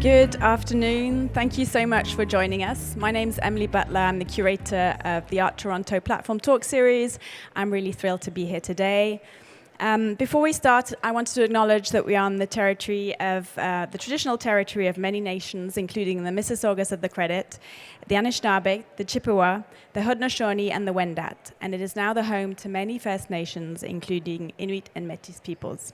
Good afternoon. Thank you so much for joining us. My name's Emily Butler. I'm the curator of the Art Toronto Platform Talk Series. I'm really thrilled to be here today. Before we start, I wanted to acknowledge that we are on the territory of the traditional territory of many nations, including the Mississaugas of the Credit, the Anishinaabe, the Chippewa, the Haudenosaunee, and the Wendat. And it is now the home to many First Nations, including Inuit and Métis peoples.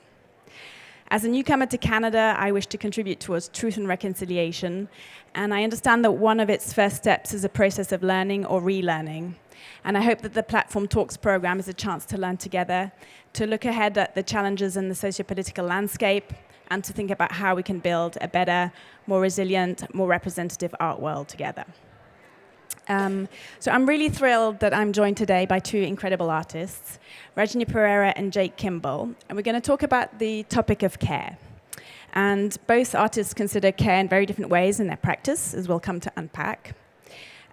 As a newcomer to Canada, I wish to contribute towards truth and reconciliation, and I understand that one of its first steps is a process of learning or relearning. And I hope that the Platform Talks program is a chance to learn together, to look ahead at the challenges in the socio-political landscape, and to think about how we can build a better, more resilient, more representative art world together. So I'm really thrilled that I'm joined today by two incredible artists, Rajni Perera and Kimble, and we're going to talk about the topic of care. And both artists consider care in very different ways in their practice, as we'll come to unpack.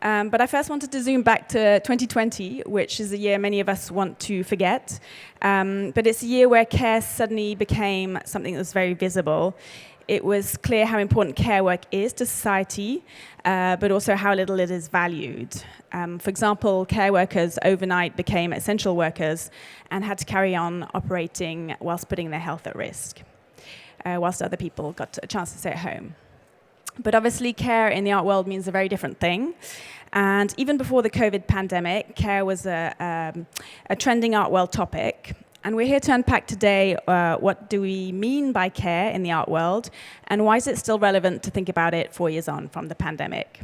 But I first wanted to zoom back to 2020, which is a year many of us want to forget. But it's a year where care suddenly became something that was very visible. It was clear how important care work is to society, but also how little it is valued. For example, care workers overnight became essential workers and had to carry on operating whilst putting their health at risk, whilst other people got a chance to stay at home. But obviously, care in the art world means a very different thing. And even before the COVID pandemic, care was a trending art world topic. And we're here to unpack today what do we mean by care in the art world, and why is it still relevant to think about it 4 years on from the pandemic.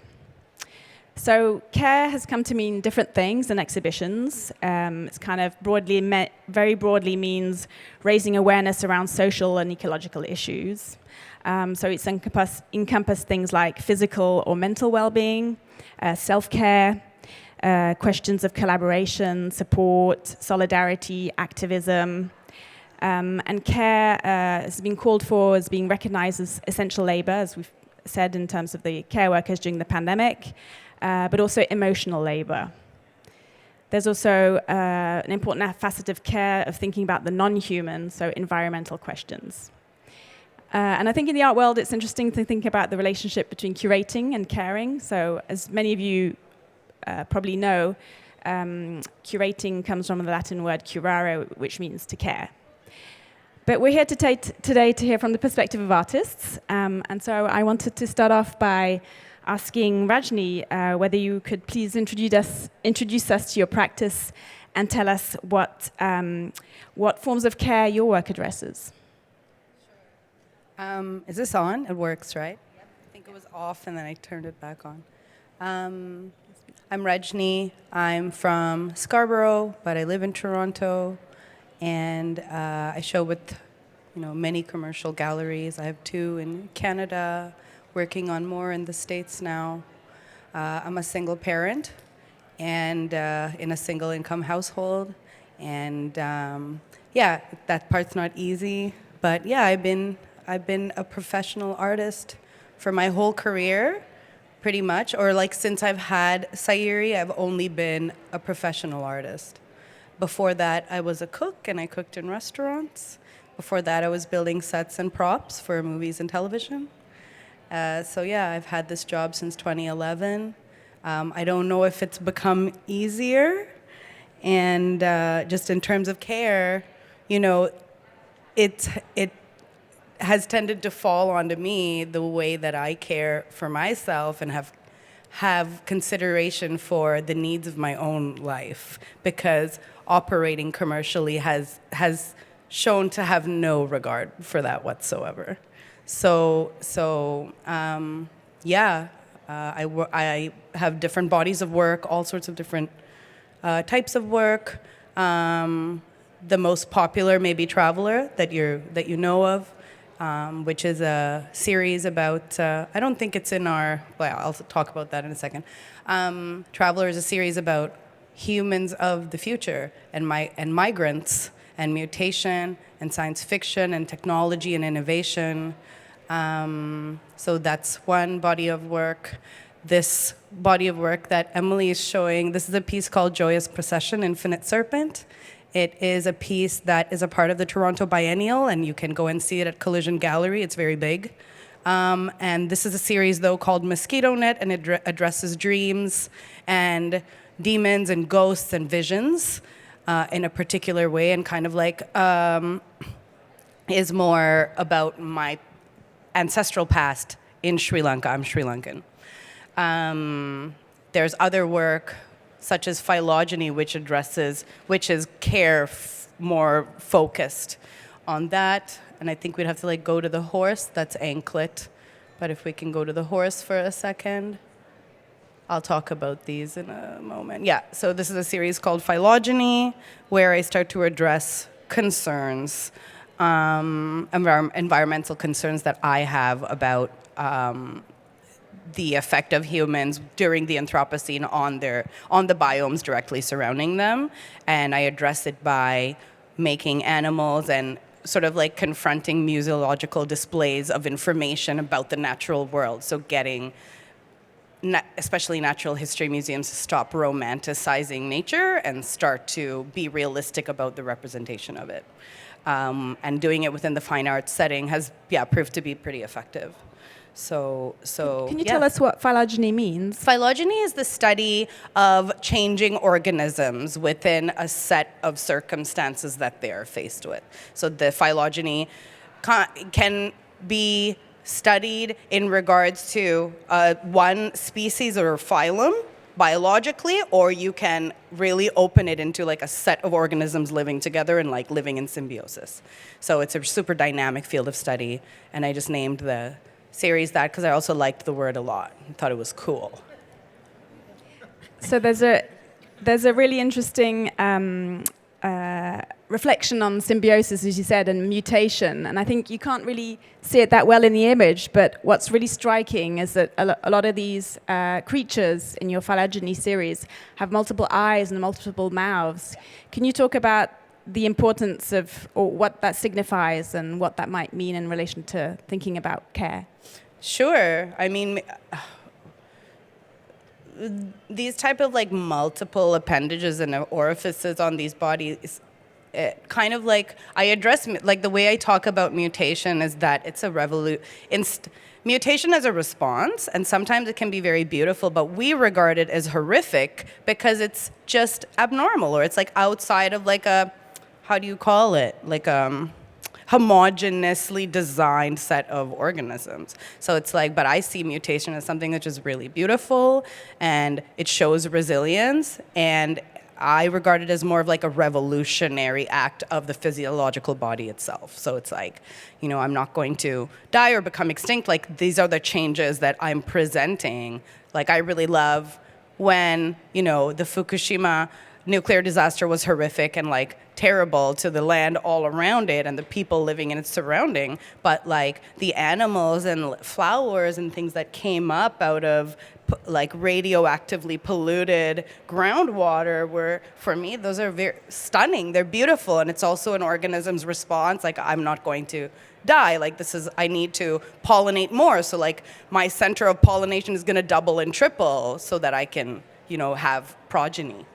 So care has come to mean different things in exhibitions. It's kind of very broadly means raising awareness around social and ecological issues. So it's encompassed things like physical or mental well-being, self-care, questions of collaboration, support, solidarity, activism, and care has been called for as being recognized as essential labor, as we've said in terms of the care workers during the pandemic, but also emotional labor. There's also an important facet of care of thinking about the non-human, so environmental questions. And I think in the art world, it's interesting to think about the relationship between curating and caring. So as many of you probably know, curating comes from the Latin word curare, which means to care. But we're here today to hear from the perspective of artists. And so I wanted to start off by asking Rajni whether you could please introduce us to your practice and tell us what forms of care your work addresses. Is this on? It works, right? Yep. I think it was off and then I turned it back on. I'm Rajni. I'm from Scarborough, but I live in Toronto, and I show with many commercial galleries. I have 2 in Canada, working on more in the States now. I'm a single parent and in a single income household, and that part's not easy. But yeah, I've been a professional artist for my whole career, pretty much, or like since I've had Sayuri, I've only been a professional artist. Before that, I was a cook and I cooked in restaurants. Before that, I was building sets and props for movies and television. So yeah, I've had this job since 2011. I don't know if it's become easier, and just in terms of care, it has tended to fall onto me the way that I care for myself and have consideration for the needs of my own life, because operating commercially has shown to have no regard for that whatsoever. I have different bodies of work, all sorts of different types of work. The most popular may be Traveler that you know of. Which is a series about, I don't think it's in I'll talk about that in a second. Traveler is a series about humans of the future and migrants and mutation and science fiction and technology and innovation. So that's one body of work. This body of work that Emily is showing, this is a piece called Joyous Procession, Infinite Serpent. It is a piece that is a part of the Toronto Biennial, and you can go and see it at Collision Gallery. It's very big. And this is a series, though, called Mosquito Net, and it addresses dreams and demons and ghosts and visions in a particular way, and kind of like is more about my ancestral past in Sri Lanka. I'm Sri Lankan. There's other work, such as phylogeny, which is care more focused on that. And I think we'd have to like go to the horse. That's anklet. But if we can go to the horse for a second, I'll talk about these in a moment. Yeah, so this is a series called Phylogeny, where I start to address concerns, environmental concerns that I have about the effect of humans during the Anthropocene on the biomes directly surrounding them. And I address it by making animals and sort of like confronting museological displays of information about the natural world. So getting, especially natural history museums, to stop romanticizing nature and start to be realistic about the representation of it. And doing it within the fine arts setting has, proved to be pretty effective. So Can you tell us what phylogeny means? Phylogeny is the study of changing organisms within a set of circumstances that they are faced with. So the phylogeny can be studied in regards to one species or phylum biologically, or you can really open it into like a set of organisms living together and like living in symbiosis. So it's a super dynamic field of study, and I just named the series that because I also liked the word a lot. I thought it was cool. So there's a really interesting reflection on symbiosis, as you said, and mutation. And I think you can't really see it that well in the image, but what's really striking is that a lot of these creatures in your phylogeny series have multiple eyes and multiple mouths. Can you talk about the importance of, or what that signifies and what that might mean in relation to thinking about care? Sure. I mean, these type of like multiple appendages and orifices on these bodies, kind of like I address, like the way I talk about mutation is that it's a mutation as a response, and sometimes it can be very beautiful, but we regard it as horrific because it's just abnormal, or it's like outside of like a, how do you call it? Like homogeneously designed set of organisms. So it's like, but I see mutation as something that's just really beautiful, and it shows resilience, and I regard it as more of like a revolutionary act of the physiological body itself. So it's like, I'm not going to die or become extinct. Like, these are the changes that I'm presenting. Like, I really love when, the Fukushima nuclear disaster was horrific and like terrible to the land all around it and the people living in its surrounding, but like the animals and flowers and things that came up out of like radioactively polluted groundwater were, for me, those are very stunning. They're beautiful, and it's also an organism's response. Like, I'm not going to die. Like, I need to pollinate more. So like my center of pollination is going to double and triple so that I can, have progeny.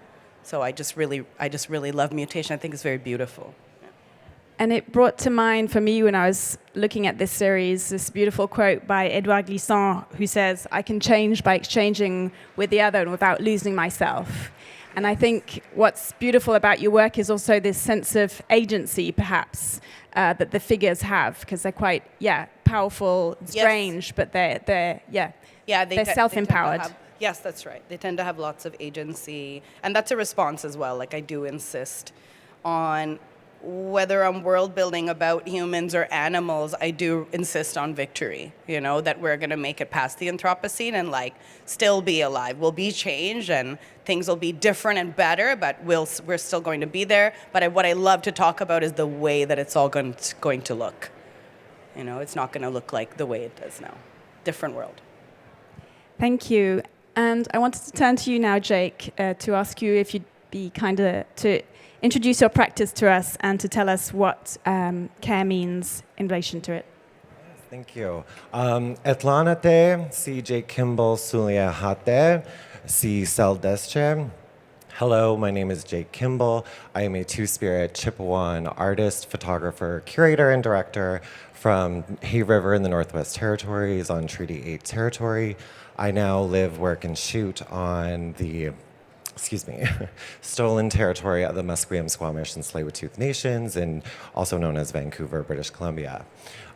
So I just really love mutation. I think it's very beautiful. Yeah. And it brought to mind for me when I was looking at this series, this beautiful quote by Edouard Glissant, who says, "I can change by exchanging with the other and without losing myself." And I think what's beautiful about your work is also this sense of agency, perhaps, that the figures have, because they're quite, powerful, strange, yes. But they're self-empowered. Yes, that's right. They tend to have lots of agency. And that's a response as well. Like, I do insist on whether I'm world building about humans or animals, I do insist on victory, that we're going to make it past the Anthropocene and like still be alive. We'll be changed and things will be different and better, but we're still going to be there. But what I love to talk about is the way that it's all going to look. It's not going to look like the way it does now. Different world. Thank you. And I wanted to turn to you now, Jake, to ask you if you'd be kind of to introduce your practice to us and to tell us what care means in relation to it. Thank you. Etlanate, si J. Kimble Sulia Hate, si Seldesce, Hello, my name is Jake Kimble. I am a Two-Spirit Chippewan artist, photographer, curator, and director from Hay River in the Northwest Territories on Treaty 8 territory. I now live, work, and shoot on the stolen territory of the Musqueam, Squamish, and Tsleil-Waututh Nations, and also known as Vancouver, British Columbia.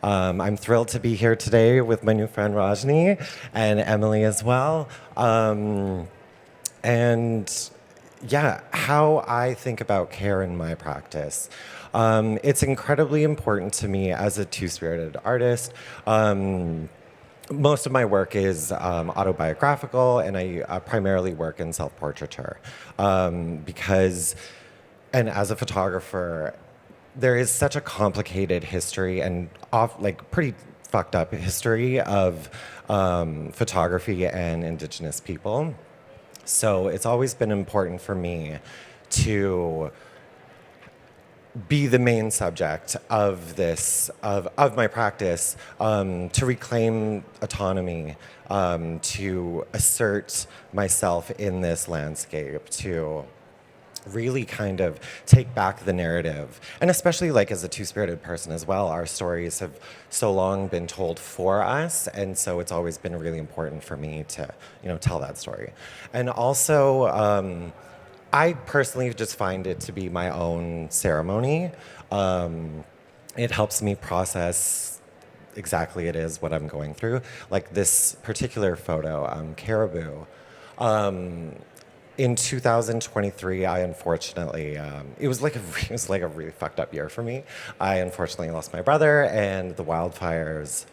I'm thrilled to be here today with my new friend Rajni and Emily as well. And yeah, how I think about care in my practice. It's incredibly important to me as a two-spirited artist. Most of my work is autobiographical, and I primarily work in self-portraiture because, and as a photographer, there is such a complicated history and pretty fucked up history of photography and Indigenous people. So it's always been important for me to be the main subject of my practice, to reclaim autonomy, to assert myself in this landscape, to really kind of take back the narrative. And especially as a two-spirited person as well, our stories have so long been told for us, and so it's always been really important for me to, tell that story. And also, I personally just find it to be my own ceremony. It helps me process exactly it is what I'm going through. Like this particular photo, Caribou. In 2023, I unfortunately, it was like a really fucked up year for me. I unfortunately lost my brother, and the wildfires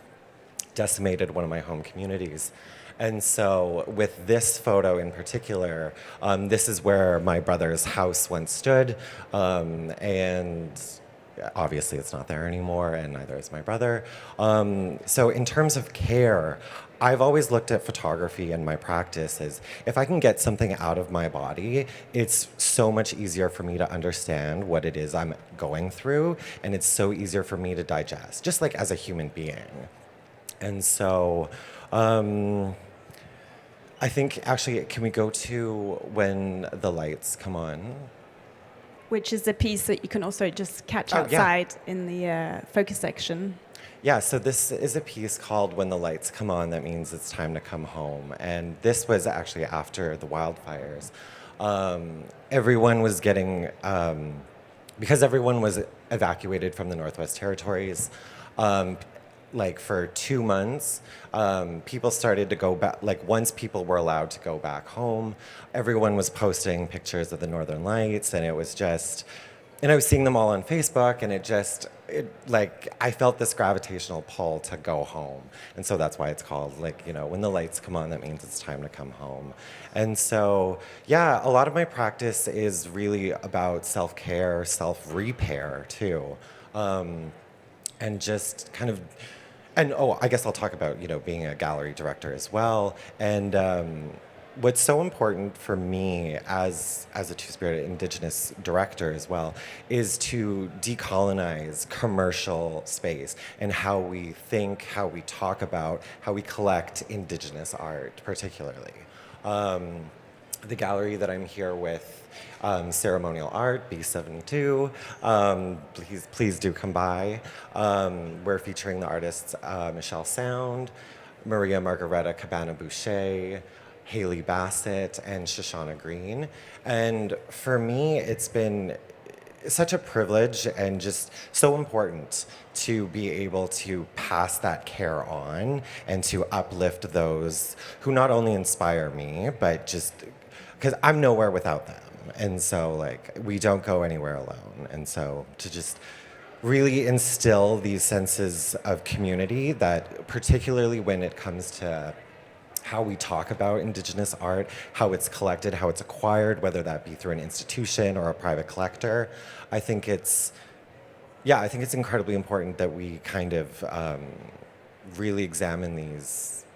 decimated one of my home communities. And so with this photo in particular, this is where my brother's house once stood, and obviously it's not there anymore, and neither is my brother. So in terms of care, I've always looked at photography and my practice as if I can get something out of my body, it's so much easier for me to understand what it is I'm going through, and it's so easier for me to digest, just like as a human being. And so I think, actually, can we go to When the Lights Come On? Which is a piece that you can also just catch outside in the focus section. Yeah, so this is a piece called When the Lights Come On. That means it's time to come home. And this was actually after the wildfires. Everyone was getting, because everyone was evacuated from the Northwest Territories, for 2 months, people started to go back. Once people were allowed to go back home, everyone was posting pictures of the Northern Lights, and it was just, and I was seeing them all on Facebook, and I felt this gravitational pull to go home. And so that's why it's called, When the Lights Come On, that means it's time to come home. And so, yeah, a lot of my practice is really about self-care, self-repair, too. And just kind of, I guess I'll talk about, being a gallery director as well. And what's so important for me as a two-spirited Indigenous director as well is to decolonize commercial space and how we think, how we talk about, how we collect Indigenous art, particularly. The gallery that I'm here with, Ceremonial Art, B72. Please do come by. We're featuring the artists Michelle Sound, Maria Margareta Cabana-Boucher, Haley Bassett, and Shoshana Green. And for me, it's been such a privilege and just so important to be able to pass that care on and to uplift those who not only inspire me, but just because I'm nowhere without them. And so, we don't go anywhere alone. And so to just really instill these senses of community that, particularly when it comes to how we talk about Indigenous art, how it's collected, how it's acquired, whether that be through an institution or a private collector, I think it's incredibly important that we kind of really examine these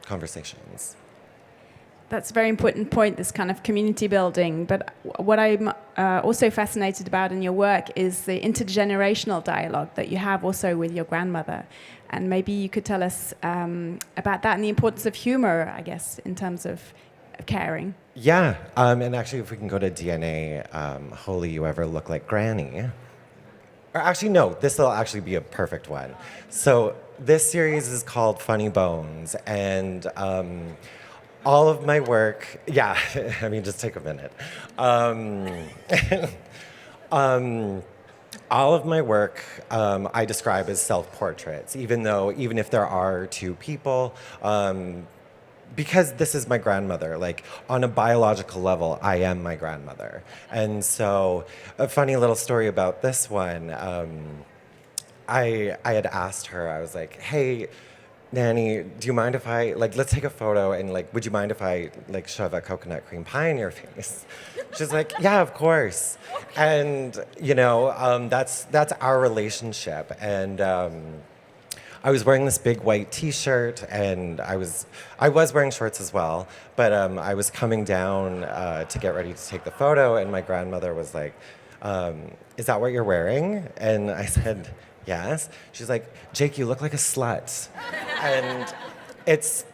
conversations. That's a very important point, this kind of community building. But what I'm also fascinated about in your work is the intergenerational dialogue that you have also with your grandmother. And maybe you could tell us about that and the importance of humor, I guess, in terms of of caring. Yeah, and actually, if we can go to DNA, Holy You Ever Look Like Granny. Or actually, no, this will actually be a perfect one. So this series is called Funny Bones, and all of my work, yeah, I mean, just take a minute. All of my work I describe as self-portraits, even if there are two people, because this is my grandmother, like on a biological level, I am my grandmother. And so a funny little story about this one, I had asked her, I was like, hey, Nanny, do you mind if I, like, let's take a photo and, like, would you mind if I, like, shove a coconut cream pie in your face? She's like, yeah, of course. And, that's our relationship. And I was wearing this big white T-shirt, and I was wearing shorts as well, but I was coming down to get ready to take the photo, and my grandmother was like, is that what you're wearing? And I said, yes. She's like, Jake, you look like a slut. And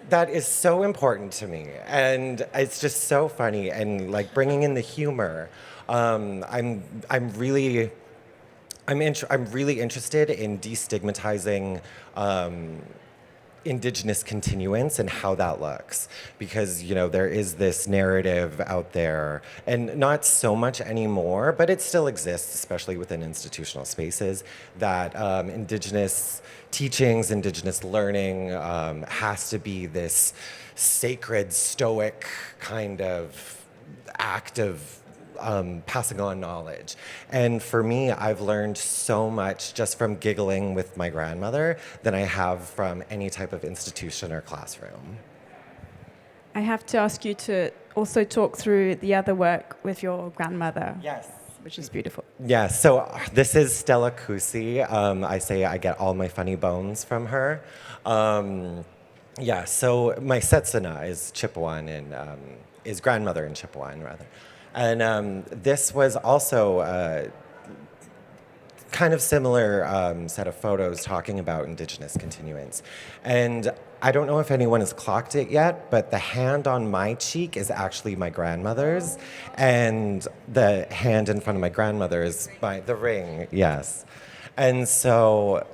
that is so important to me, and it's just so funny, and like bringing in the humor. I'm really interested in destigmatizing Indigenous continuance and how that looks, because there is this narrative out there, and not so much anymore, but it still exists, especially within institutional spaces, that Indigenous teachings, Indigenous learning has to be this sacred, stoic kind of act of passing on knowledge. And for me, I've learned so much just from giggling with my grandmother than I have from any type of institution or classroom. I have to ask you to also talk through the other work with your grandmother. Yes. Which is beautiful. Yeah, so this is Stella Kusi. I say I get all my funny bones from her. So my Setsuna is Chippewan, and is grandmother in Chippewan, rather. And this was also kind of similar set of photos talking about Indigenous continuance. And I don't know if anyone has clocked it yet, but the hand on my cheek is actually my grandmother's, and the hand in front of my grandmother is the ring, yes. And so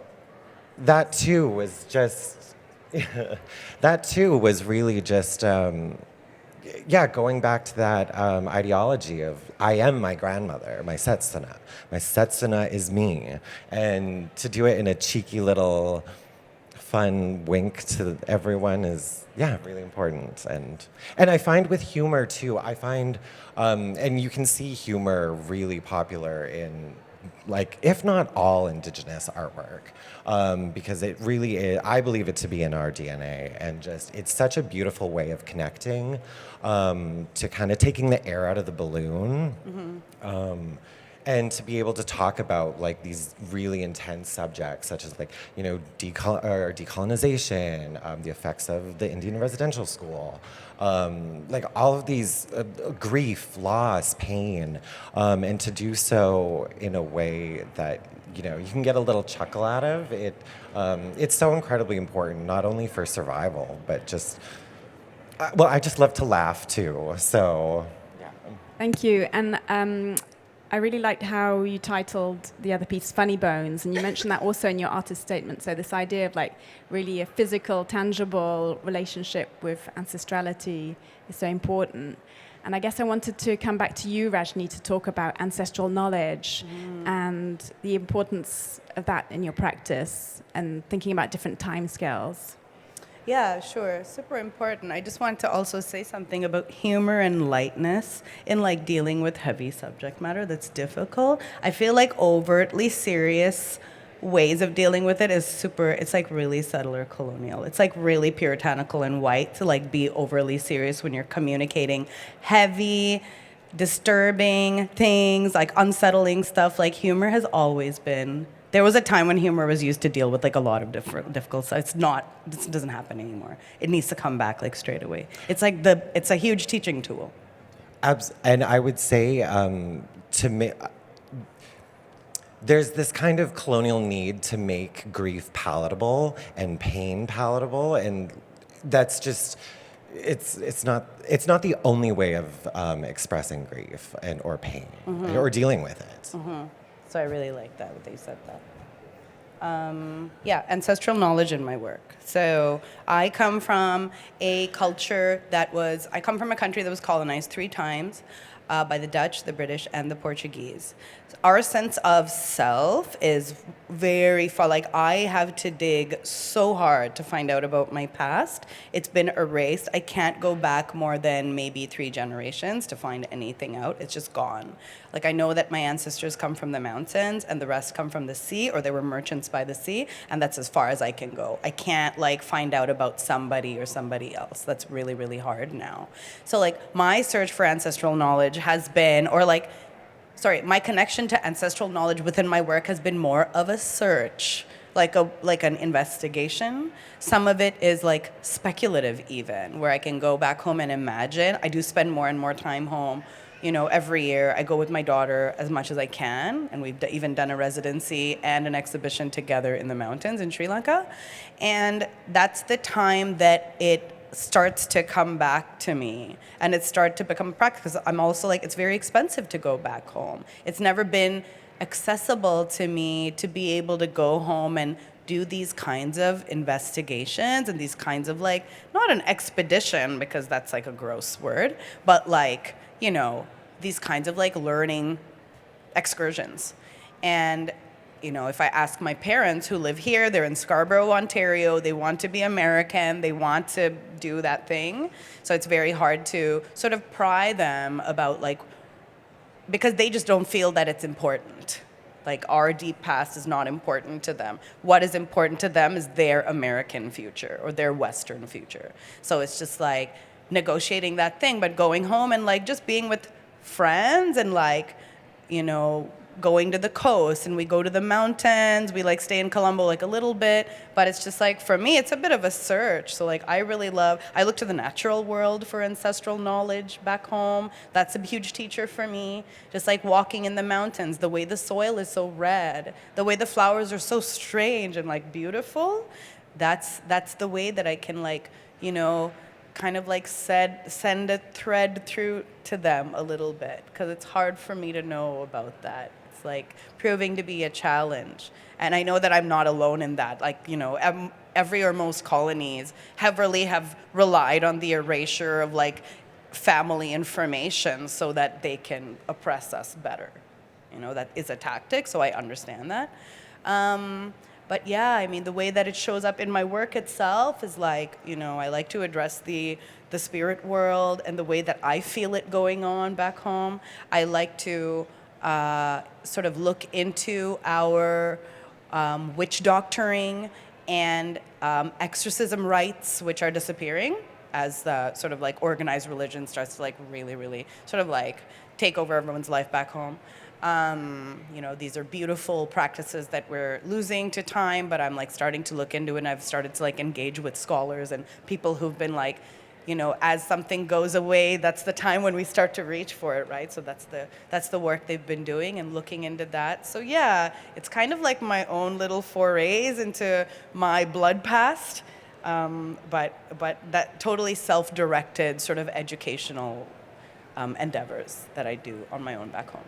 that too was just, really just, going back to that ideology of I am my grandmother, my Setsuna. My Setsuna is me. And to do it in a cheeky little fun wink to everyone is, really important. And I find with humor too, and you can see humor really popular in, like, if not all Indigenous artwork, because it really is, I believe it to be in our DNA, and just, it's such a beautiful way of connecting, to kind of taking the air out of the balloon, and to be able to talk about like these really intense subjects, such as like, decolonization, the effects of the Indian residential school, like all of these grief, loss, pain, and to do so in a way that you can get a little chuckle out of it. It's so incredibly important, not only for survival, but just I just love to laugh too. So yeah. Thank you. And I really liked how you titled the other piece Funny Bones, and you mentioned that also in your artist statement. So this idea of like really a physical, tangible relationship with ancestrality is so important. And I guess I wanted to come back to you, Rajni, to talk about ancestral knowledge and the importance of that in your practice and thinking about different timescales. Yeah, sure. Super important. I just want to also say something about humor and lightness in like dealing with heavy subject matter that's difficult. I feel like overtly serious ways of dealing with it it's like really subtle or colonial. It's like really puritanical and white to like be overly serious when you're communicating heavy, disturbing things, like unsettling stuff. Like humor has always been. There was a time when humor was used to deal with like a lot of difficult stuff. This doesn't happen anymore. It needs to come back like straight away. It's like it's a huge teaching tool. And I would say to me, there's this kind of colonial need to make grief palatable and pain palatable, and that's just it's not the only way of expressing grief or pain or dealing with it. So I really like that, what they said that. Yeah, ancestral knowledge in my work. So I come from a culture I come from a country that was colonized 3 times by the Dutch, the British, and the Portuguese. Our sense of self is very far. Like, I have to dig so hard to find out about my past. It's been erased. I can't go back more than maybe 3 generations to find anything out. It's just gone. Like, I know that my ancestors come from the mountains and the rest come from the sea, or they were merchants by the sea, and that's as far as I can go. I can't, like, find out about somebody or somebody else. That's really, really hard now. So, like, my search for ancestral knowledge has been, my connection to ancestral knowledge within my work has been more of a search, like an investigation. Some of it is like speculative even, where I can go back home and imagine. I do spend more and more time home. Every year I go with my daughter as much as I can, and we've even done a residency and an exhibition together in the mountains in Sri Lanka. And that's the time that it starts to come back to me, and it starts to become practical, because I'm also like, it's very expensive to go back home. It's never been accessible to me to be able to go home and do these kinds of investigations and these kinds of, like, not an expedition, because that's like a gross word, but like, these kinds of like learning excursions. And if I ask my parents who live here, they're in Scarborough, Ontario, they want to be American, they want to do that thing. So it's very hard to sort of pry them about, like, because they just don't feel that it's important. Like, our deep past is not important to them. What is important to them is their American future or their Western future. So it's just like negotiating that thing, but going home and like just being with friends and like, going to the coast, and we go to the mountains, we like stay in Colombo like a little bit, but it's just like, for me, it's a bit of a search. So like, I look to the natural world for ancestral knowledge back home. That's a huge teacher for me. Just like walking in the mountains, the way the soil is so red, the way the flowers are so strange and like beautiful, that's the way that I can like, kind of like send a thread through to them a little bit, because it's hard for me to know about that. It's like proving to be a challenge. And I know that I'm not alone in that. Like, every or most colonies have relied on the erasure of like family information so that they can oppress us better. That is a tactic, so I understand that. But yeah, I mean, the way that it shows up in my work itself is like, I like to address the spirit world and the way that I feel it going on back home. I like to sort of look into our witch doctoring and exorcism rites, which are disappearing as the sort of like organized religion starts to like really, really sort of like take over everyone's life back home. These are beautiful practices that we're losing to time, but I'm like starting to look into it, and I've started to like engage with scholars and people who've been like, as something goes away, that's the time when we start to reach for it, right? So that's the work they've been doing and looking into that. So yeah, it's kind of like my own little forays into my blood past, but that totally self-directed sort of educational endeavors that I do on my own back home.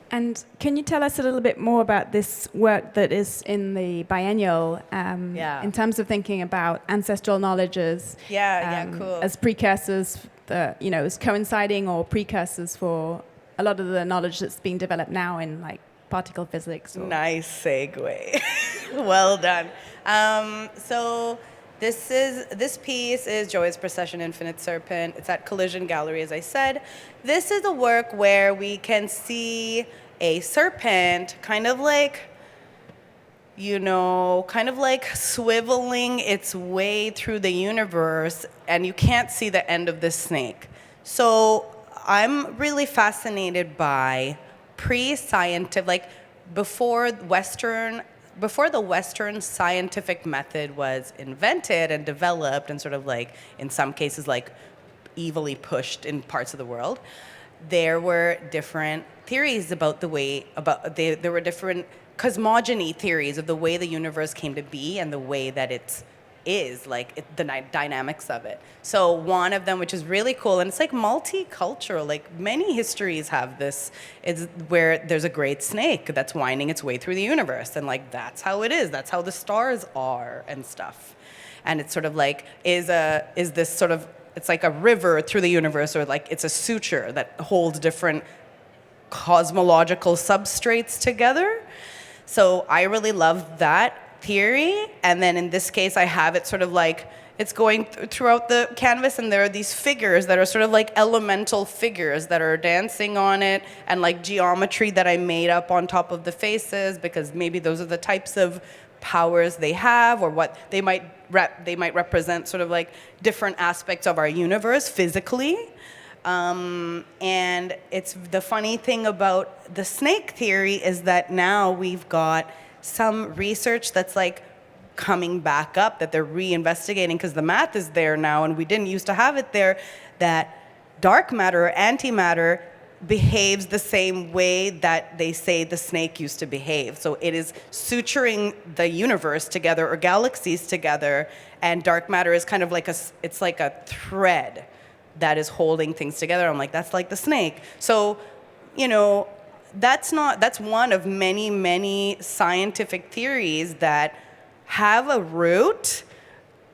And can you tell us a little bit more about this work that is in the biennial, in terms of thinking about ancestral knowledges cool. as precursors, as coinciding or precursors for a lot of the knowledge that's being developed now in like particle physics? Nice segue. Well done. So this piece is Joy's Procession Infinite Serpent. It's at Collision Gallery, as I said. This is a work where we can see a serpent kind of like swiveling its way through the universe, and you can't see the end of the snake. So I'm really fascinated by pre-scientific, like before the Western scientific method was invented and developed and sort of like, in some cases, like evilly pushed in parts of the world, there were different theories about there were different cosmogony theories of the way the universe came to be and the way that it's is, like the dynamics of it. So one of them, which is really cool, and it's like multicultural, like many histories have this, is where there's a great snake that's winding its way through the universe, and like that's how it is, that's how the stars are and stuff. And it's sort of like, is this sort of, it's like a river through the universe, or like it's a suture that holds different cosmological substrates together. So I really love that theory. And then in this case, I have it sort of like, it's going throughout the canvas, and there are these figures that are sort of like elemental figures that are dancing on it, and like geometry that I made up on top of the faces, because maybe those are the types of powers they have, or what they might represent, sort of like different aspects of our universe physically. And it's the funny thing about the snake theory is that now we've got some research that's like coming back up, that they're reinvestigating, because the math is there now and we didn't used to have it there, that dark matter or antimatter behaves the same way that they say the snake used to behave. So it is suturing the universe together, or galaxies together, and dark matter is kind of like it's like a thread that is holding things together. I'm like, that's like the snake. So, you know, that's one of many, many scientific theories that have a root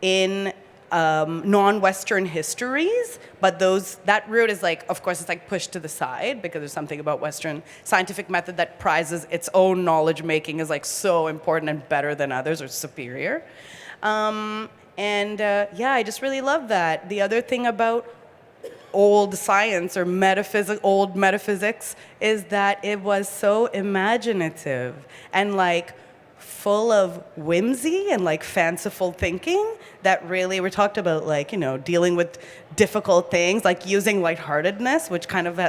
in non-Western histories, but that root is like, of course, it's like pushed to the side, because there's something about Western scientific method that prizes its own knowledge making as like so important and better than others, or superior. Yeah, I just really love that. The other thing about old science or old metaphysics is that it was so imaginative and like full of whimsy and like fanciful thinking, that really we talked about, like, you know, dealing with difficult things, like using lightheartedness, which kind of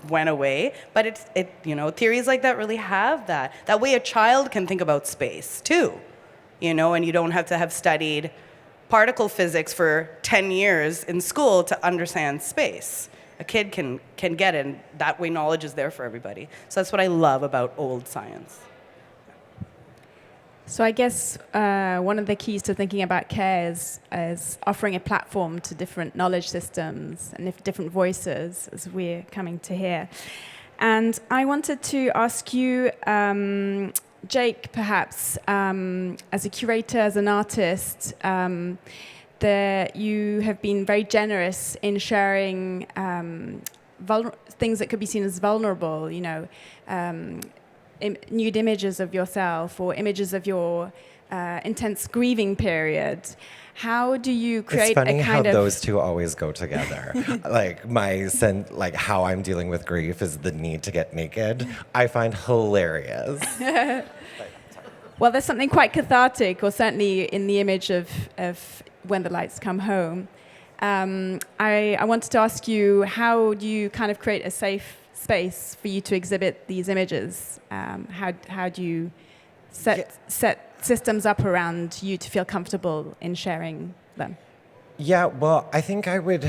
went away. But it you know, theories like that really have that. That way a child can think about space too, you know, and you don't have to have studied particle physics for 10 years in school to understand space. A kid can get it, and that way knowledge is there for everybody. So that's what I love about old science. So I guess one of the keys to thinking about care is offering a platform to different knowledge systems and different voices, as we're coming to hear. And I wanted to ask you, Jake, perhaps, as a curator, as an artist, that you have been very generous in sharing things that could be seen as vulnerable, you know, nude images of yourself, or images of your intense grieving period. How do you create a kind of... It's funny how those two always go together. Like like how I'm dealing with grief is the need to get naked. I find hilarious. Well, there's something quite cathartic, or certainly in the image of When the Lights Come Home. I wanted to ask you, how do you kind of create a safe space for you to exhibit these images? How do you set systems up around you to feel comfortable in sharing them? Yeah, well, I think I would...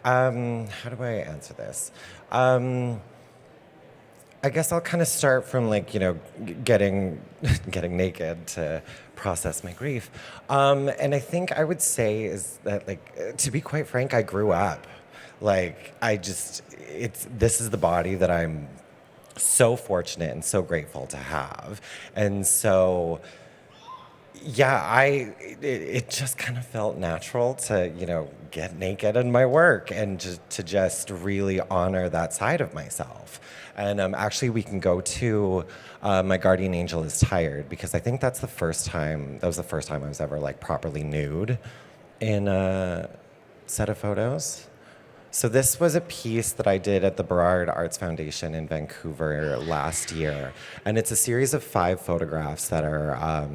how do I answer this? I guess I'll kind of start from, like, you know, getting naked to process my grief. And I think I would say is that, like, to be quite frank, I grew up. Like, this is the body that I'm so fortunate and so grateful to have. And so, yeah, it just kind of felt natural to, you know, get naked in my work and to just really honor that side of myself. And actually, we can go to My Guardian Angel is Tired, because I think that was the first time I was ever, like, properly nude in a set of photos. So this was a piece that I did at the Burrard Arts Foundation in Vancouver last year. And it's a series of 5 photographs that are,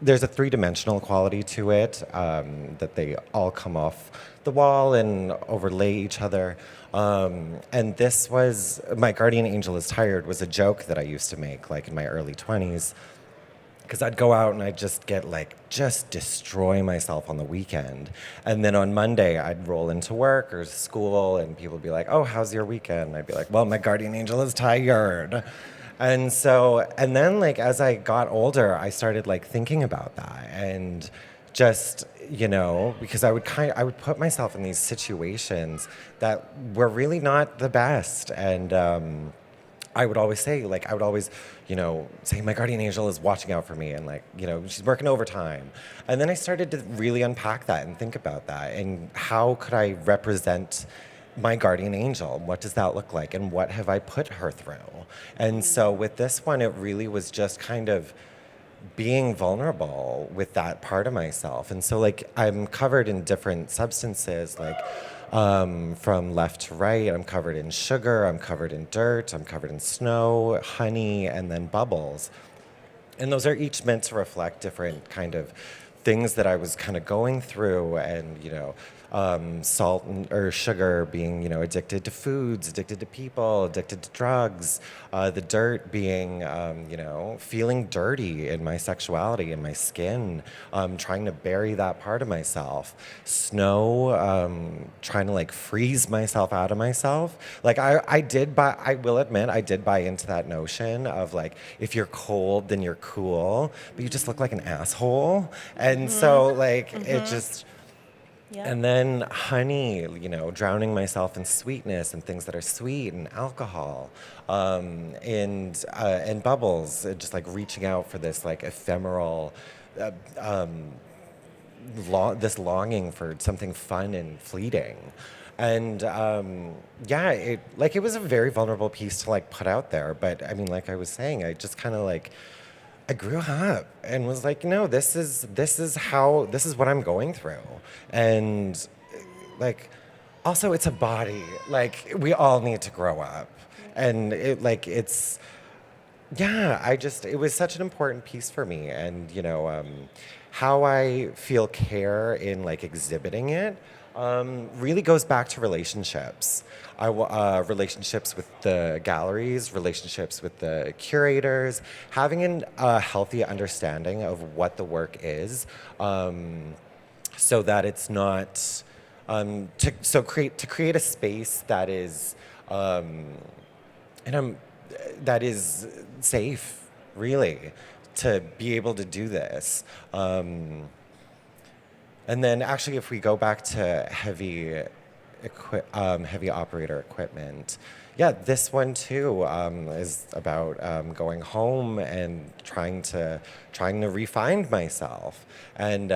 there's a 3-dimensional quality to it, that they all come off the wall and overlay each other. And this was, My Guardian Angel is Tired was a joke that I used to make, like, in my early 20s. Because I'd go out and I'd just destroy myself on the weekend. And then on Monday, I'd roll into work or school, and people would be like, oh, how's your weekend? And I'd be like, well, my guardian angel is tired. And then, like, as I got older, I started, like, thinking about that and just, because I would put myself in these situations that were really not the best. And I would always say, say my guardian angel is watching out for me, and she's working overtime. And then I started to really unpack that and think about that, and how could I represent my guardian angel? What does that look like? And what have I put her through? And so with this one, it really was just kind of being vulnerable with that part of myself. And so I'm covered in different substances, from left to right. I'm covered in sugar, I'm covered in dirt, I'm covered in snow, honey, and then bubbles. And those are each meant to reflect different kind of things that I was kind of going through, and salt or sugar being addicted to foods, addicted to people, addicted to drugs. The dirt being feeling dirty in my sexuality, in my skin, trying to bury that part of myself. Snow, trying to freeze myself out of myself. I will admit, I did buy into that notion of if you're cold, then you're cool, but you just look like an asshole. And so it just. Yeah. And then honey, drowning myself in sweetness and things that are sweet, and alcohol, and bubbles, just reaching out for this ephemeral, this longing for something fun and fleeting. And it was a very vulnerable piece to put out there. But I mean, like I was saying, I just kind of I grew up and was no, this is what I'm going through. And also it's a body, we all need to grow up. And it was such an important piece for me. And how I feel care in exhibiting it really goes back to relationships. Relationships with the galleries, relationships with the curators, having a healthy understanding of what the work is, so that it's not to create a space that is that is safe, really, to be able to do this. And then actually, if we go back to heavy operator equipment, this one too is about going home and trying to refine myself, and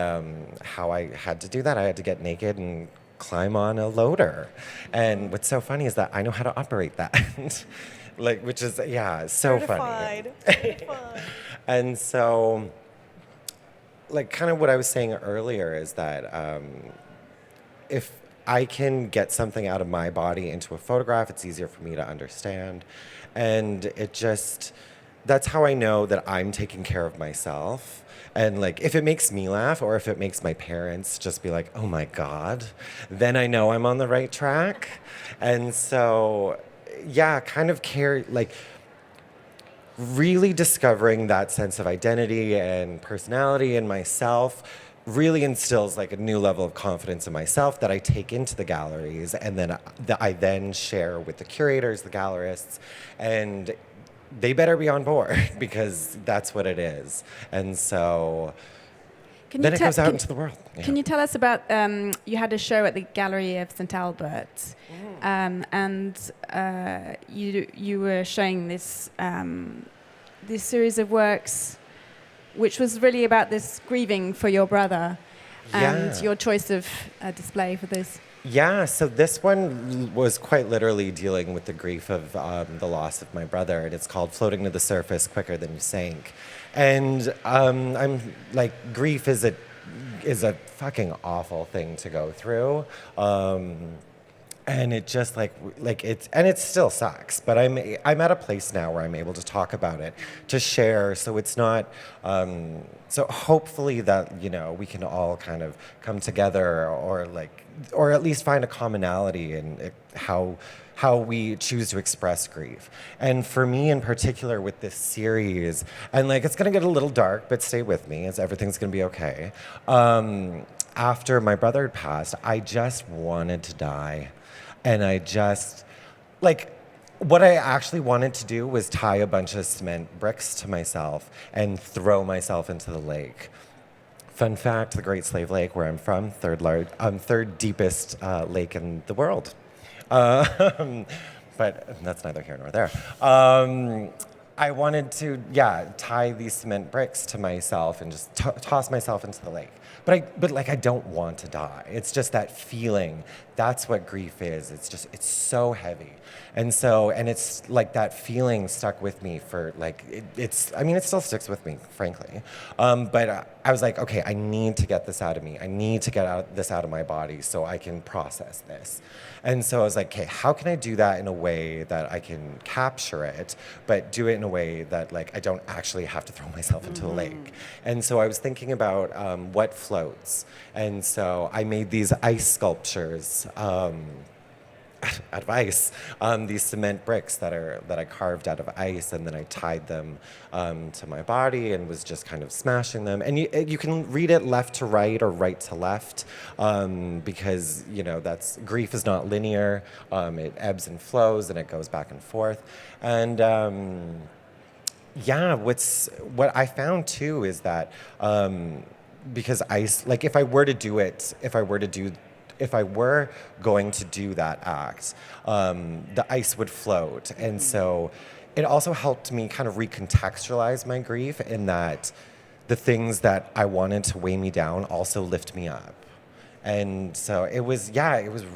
how I had to do that. I had to get naked and climb on a loader. And what's so funny is that I know how to operate that, which is so funny. Certified. And so. Kind of what I was saying earlier is that if I can get something out of my body into a photograph, it's easier for me to understand. And that's how I know that I'm taking care of myself. And if it makes me laugh, or if it makes my parents just be like, oh my God, then I know I'm on the right track. And so, kind of care, really discovering that sense of identity and personality in myself really instills a new level of confidence in myself that I take into the galleries, and then that I then share with the curators, the gallerists, and they better be on board, because that's what it is. And so then it goes out into the world. Yeah. Can you tell us about, you had a show at the Gallery of St. Albert, and you were showing this series of works, which was really about this grieving for your brother, and your choice of display for this. Yeah, so this one was quite literally dealing with the grief of the loss of my brother, and it's called Floating to the Surface Quicker Than You Sank. And I'm grief is a fucking awful thing to go through. And it just it still sucks, but I'm at a place now where I'm able to talk about it, to share, so it's not so hopefully that we can all kind of come together, or at least find a commonality in how we choose to express grief. And for me in particular with this series, and it's gonna get a little dark, but stay with me, as everything's gonna be okay. After my brother had passed, I just wanted to die. And I just, what I actually wanted to do was tie a bunch of cement bricks to myself and throw myself into the lake Fun fact, the Great Slave Lake, where I'm from, third deepest lake in the world. But that's neither here nor there. I wanted to, tie these cement bricks to myself and just toss myself into the lake. But I don't want to die. It's just that feeling. That's what grief is. It's so heavy. And it's like that feeling stuck with me for it still sticks with me, frankly. But I was like, okay, I need to get this out of me. I need to get this out of my body so I can process this. And so I was like, okay, how can I do that in a way that I can capture it, but do it in a way that I don't actually have to throw myself into a lake? And so I was thinking about what floats. And so I made these ice sculptures out of ice, these cement bricks that I carved out of ice, and then I tied them to my body and was just kind of smashing them. And you can read it left to right or right to left, because that's grief is not linear. It ebbs and flows and it goes back and forth. And what I found too is that because ice, if I were going to do that act, the ice would float. And so it also helped me kind of recontextualize my grief in that the things that I wanted to weigh me down also lift me up. And so it was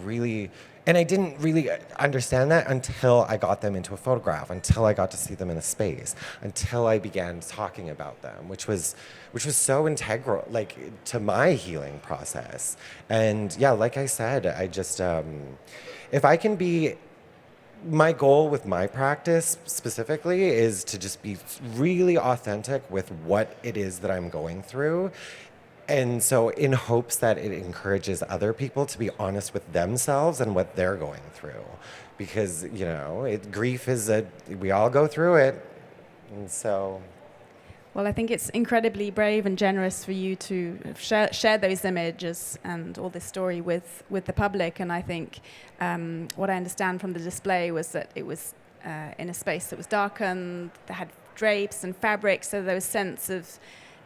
really, and I didn't really understand that until I got them into a photograph, until I got to see them in a space, until I began talking about them, which was so integral, to my healing process. And like I said, I just, if I can be, my goal with my practice specifically is to just be really authentic with what it is that I'm going through. And so in hopes that it encourages other people to be honest with themselves and what they're going through. Because, grief is we all go through it. And so... Well, I think it's incredibly brave and generous for you to share those images and all this story with the public. And I think what I understand from the display was that it was in a space that was darkened, that had drapes and fabrics, so there was a sense of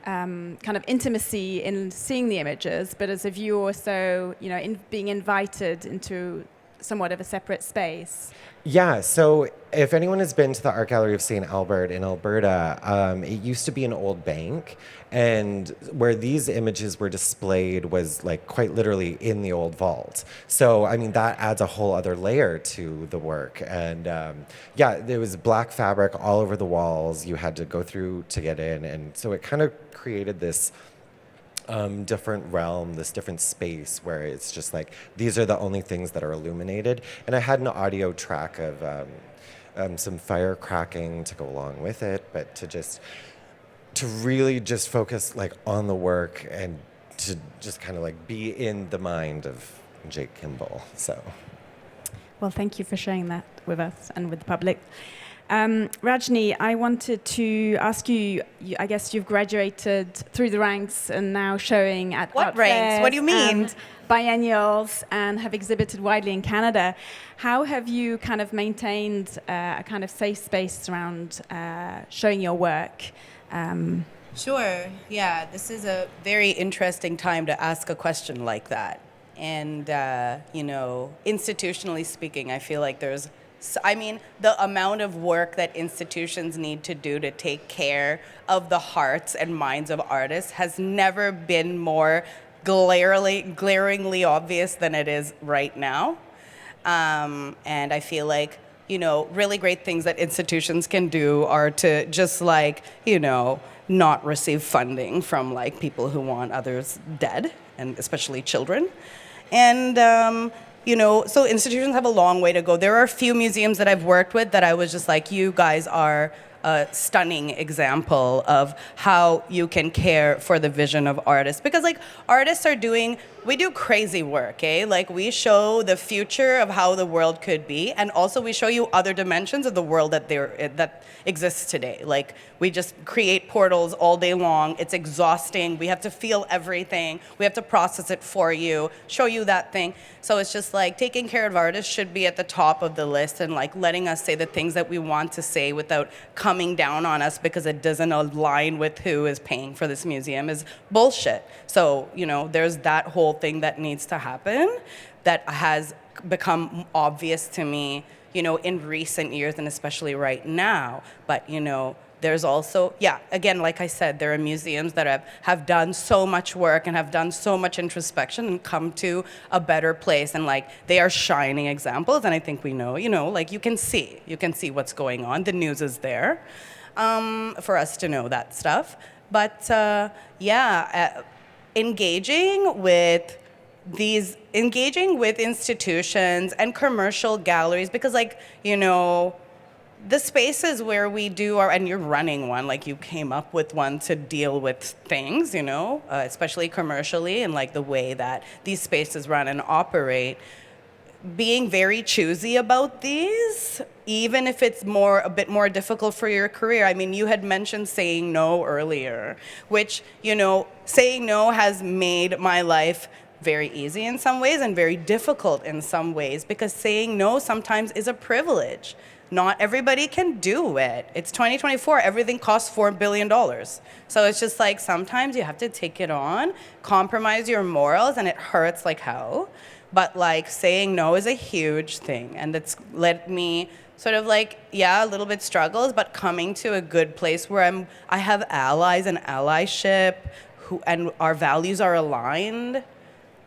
kind of intimacy in seeing the images, but as a viewer also, in being invited into somewhat of a separate space. Yeah, so if anyone has been to the Art Gallery of St. Albert in Alberta, it used to be an old bank, and where these images were displayed was quite literally in the old vault. So, that adds a whole other layer to the work. And there was black fabric all over the walls. You had to go through to get in. And so it kind of created this different realm, this different space where it's just these are the only things that are illuminated. And I had an audio track of some fire cracking to go along with it, but to really just focus on the work and to just kind of be in the mind of Jake Kimble. So, well, thank you for sharing that with us and with the public. Rajni, I wanted to ask you, I guess you've graduated through the ranks and now showing at What art ranks? fairs What do you mean? and biennials and have exhibited widely in Canada. How have you kind of maintained a kind of safe space around showing your work? Sure. Yeah, this is a very interesting time to ask a question like that. And, institutionally speaking, I feel like there's the amount of work that institutions need to do to take care of the hearts and minds of artists has never been more glaringly obvious than it is right now. And I feel like, really great things that institutions can do are to just not receive funding from people who want others dead, and especially children. And, so institutions have a long way to go. There are a few museums that I've worked with that I was just you guys are a stunning example of how you can care for the vision of artists. Because artists we do crazy work, eh? We show the future of how the world could be, and also we show you other dimensions of the world that exists today. We just create portals all day long. It's exhausting. We have to feel everything. We have to process it for you, show you that thing. So it's just taking care of artists should be at the top of the list, and letting us say the things that we want to say without coming coming down on us because it doesn't align with who is paying for this museum is bullshit. So, there's that whole thing that needs to happen that has become obvious to me, in recent years and especially right now. But, there's also, again, like I said, there are museums that have done so much work and have done so much introspection and come to a better place. And like, they are shining examples. And I think we know, like you can see what's going on. The news is there for us to know that stuff. But engaging with institutions and commercial galleries, because the spaces where we do and you're running one, like you came up with one to deal with things, especially commercially, and like the way that these spaces run and operate, being very choosy about these, even if it's a bit more difficult for your career. I mean, you had mentioned saying no earlier, which, saying no has made my life very easy in some ways and very difficult in some ways, because saying no sometimes is a privilege. Not everybody can do it. It's 2024, everything costs $4 billion. So it's just like, sometimes you have to take it on, compromise your morals, and it hurts like hell. But like, saying no is a huge thing. And it's led me sort of like, a little bit struggles, but coming to a good place where I have allies and allyship and our values are aligned.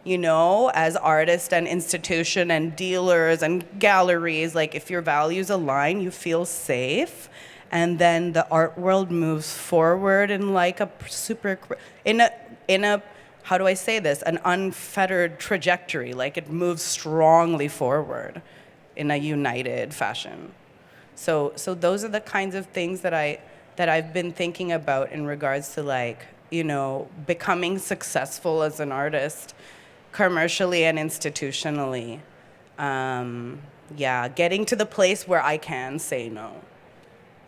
As artists and institution and dealers and galleries, like if your values align, you feel safe, and then the art world moves forward in like a how do I say this? An unfettered trajectory. Like it moves strongly forward in a united fashion. So those are the kinds of things that I've been thinking about in regards to like, becoming successful as an artist, commercially and institutionally. Getting to the place where I can say no,